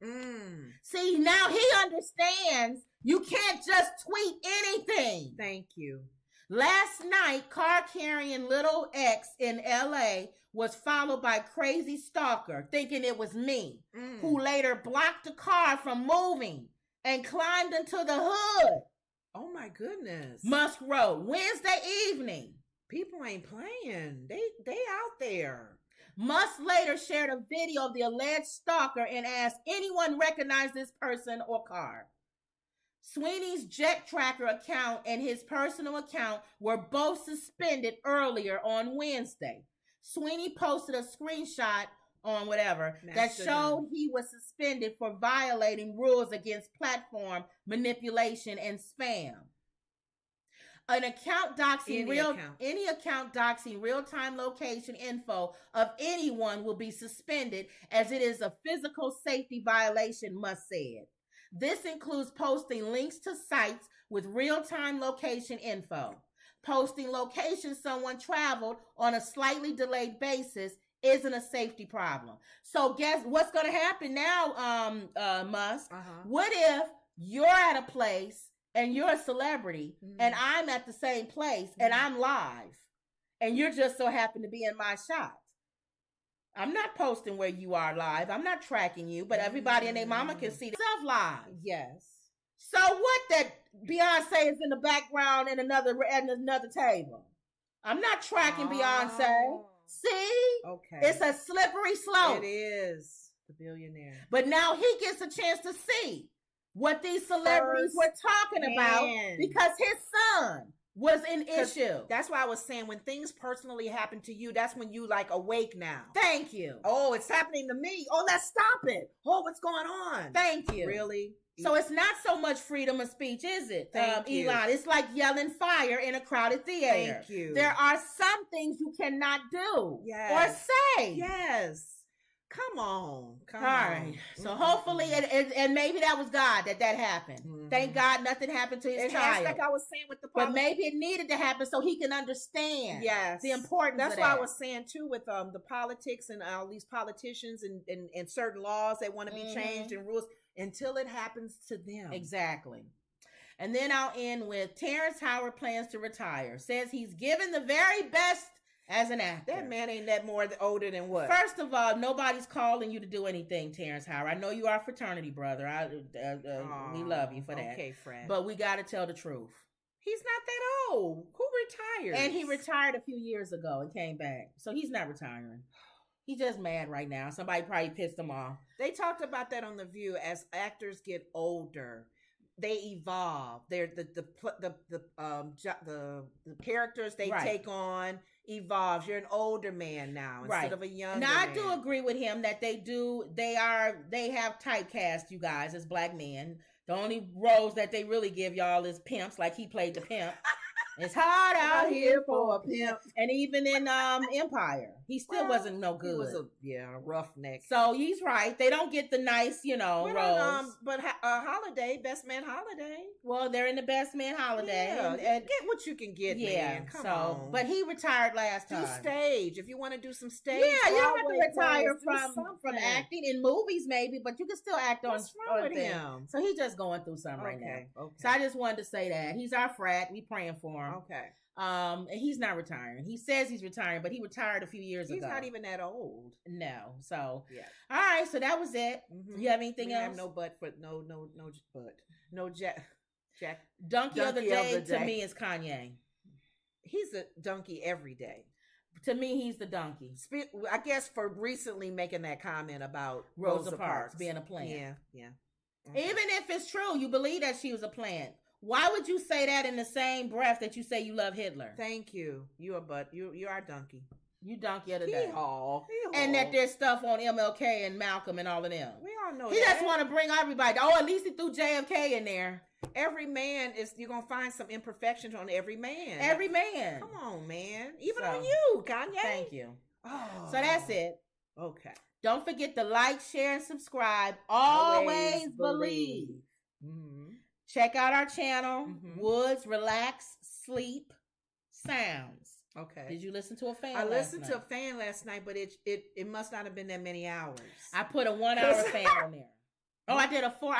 See, now he understands you can't just tweet anything. Thank you. Last night, car carrying little X in LA was followed by crazy stalker thinking it was me, who later blocked the car from moving and climbed into the hood. Oh my goodness. Musk wrote Wednesday evening. People ain't playing. They out there. Musk later shared a video of the alleged stalker and asked anyone recognize this person or car. Sweeney's jet tracker account and his personal account were both suspended earlier on Wednesday. Sweeney posted a screenshot on that showed he was suspended for violating rules against platform manipulation and spam. Any account doxing real-time location info of anyone will be suspended as it is a physical safety violation, Musk said. This includes posting links to sites with real-time location info. Posting locations someone traveled on a slightly delayed basis isn't a safety problem. So guess what's going to happen now, Musk? What if you're at a place and you're a celebrity and I'm at the same place and I'm live and you're just so happen to be in my shot? I'm not posting where you are live. I'm not tracking you, but everybody and their mama can see themselves live. Yes. So what that Beyonce is in the background at another table? I'm not tracking Beyonce. See? Okay. It's a slippery slope. It is. The billionaire. But now he gets a chance to see what these celebrities were talking about because his son was an issue. That's why I was saying when things personally happen to you, that's when you like awake now. Thank you. Oh, it's happening to me. Oh, let's stop it. Oh, what's going on? Thank you. Really? So it's not so much freedom of speech, is it, Thank you. Elon? It's like yelling fire in a crowded theater. Thank you. There are some things you cannot do or say. Yes. Come on. All right. So hopefully, and maybe that was God that happened. Thank God nothing happened to his child. Like I was saying with the but maybe it needed to happen so he can understand the importance That's of why that. I was saying too with the politics and all these politicians and certain laws that want to be changed and rules until it happens to them. Exactly. And then I'll end with Terrance Howard plans to retire. Says he's given the very best as an actor. That man ain't that more older than what? First of all, nobody's calling you to do anything, Terrance Howard. I know you are a fraternity brother. We love you for that. Okay, friend. But we got to tell the truth. He's not that old. Who retired? And he retired a few years ago and came back. So he's not retiring. He's just mad right now. Somebody probably pissed him off. They talked about that on The View. As actors get older, they evolve. They're the characters they take on evolves. You're an older man now instead of a younger man. I do agree with him that they have typecast you guys as black men. The only roles that they really give y'all is pimps, like he played the pimp. It's hard out here for a pimp. And even in Empire, he still wasn't no good. He was a roughneck. So he's right. They don't get the nice, roles. But Holiday, Best Man Holiday. Well, they're in the Best Man Holiday. Yeah, and get what you can get, man. Come on. But he retired last time. Do stage. If you want to do some stage. Yeah, you don't have to retire from acting in movies maybe, but you can still act on him. So he's just going through something right now. Okay. So I just wanted to say that. He's our frat. We praying for him. Okay. And he's not retiring. He says he's retiring, but he retired a few years ago. He's not even that old. No. So yeah. All right. So that was it. Mm-hmm. You have anything else? Have no but for no but no Jack. Donkey of the day to me is Kanye. He's a donkey every day. To me, he's the donkey. I guess for recently making that comment about Rosa Parks being a plant. Yeah. Okay. Even if it's true, you believe that she was a plant. Why would you say that in the same breath that you say you love Hitler? Thank you. You are donkey. You donkey of the day. Hee-haw. And that there's stuff on MLK and Malcolm and all of them. We all know he that. He just want to bring everybody. Oh, at least he threw JFK in there. Every man you're going to find some imperfections on every man. Every man. Come on, man. Even on you, Kanye. Thank you. Oh. So that's it. Okay. Don't forget to like, share, and subscribe. Always believe. Mm-hmm. Check out our channel, Woods, Relax, Sleep, Sounds. Okay. Did you listen to a fan? I listened to a fan last night, but it must not have been that many hours. I put a 1 hour fan on there. Oh, I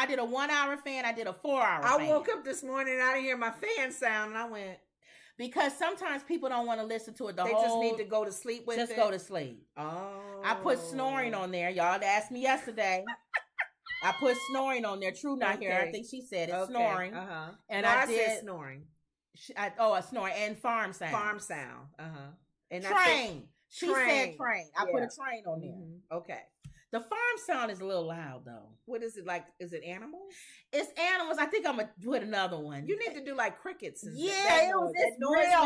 did a 1 hour fan. I did a 4 hour fan. I woke up this morning and I didn't hear my fan sound, and I went, because sometimes people don't want to listen to it. They just need to go to sleep with it. Just go to sleep. Oh. I put snoring on there. Y'all asked me yesterday. I put snoring on there. True not here. I think she said it's snoring. Uh-huh. And no, I did said snoring. A snoring and farm sound. Farm sound. Uh-huh. And train. She said train. I put a train on there. Mm-hmm. Okay. The farm sound is a little loud though. What is it like? Is it animals? It's animals. I think I'm gonna put another one. You need to do like crickets. And it's real.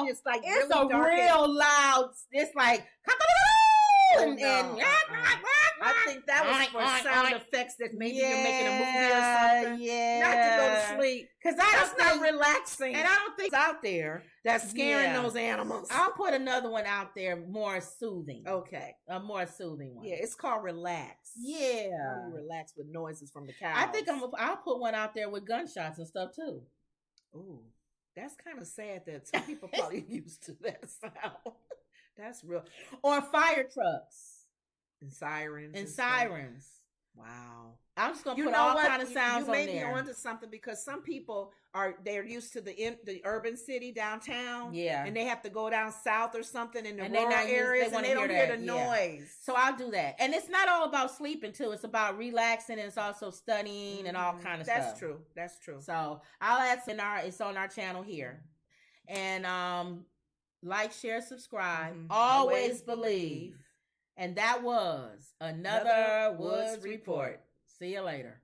It's like it's really a real loud. It's like and I think that was for sound effects that maybe you're making a movie or something. Yeah. Not to go to sleep. Because that's not relaxing. And I don't think it's out there that's scaring those animals. I'll put another one out there more soothing. Okay. A more soothing one. Yeah, it's called Relax. Yeah. You relax with noises from the cows. I think I'll put one out there with gunshots and stuff too. Ooh. That's kind of sad that some people probably used to that sound. That's real. Or fire trucks. And sirens. And sirens. Wow. I'm just gonna put all kind of sounds on there. You may be onto something because some people they're used to the urban city downtown. Yeah. And they have to go down south or something in the rural areas and they don't hear the noise. So I'll do that. And it's not all about sleeping too. It's about relaxing and it's also studying and all kind of stuff. That's true. That's true. So I'll add it's on our channel here. And like, share, subscribe. Always believe. And that was another Woods Report. See you later.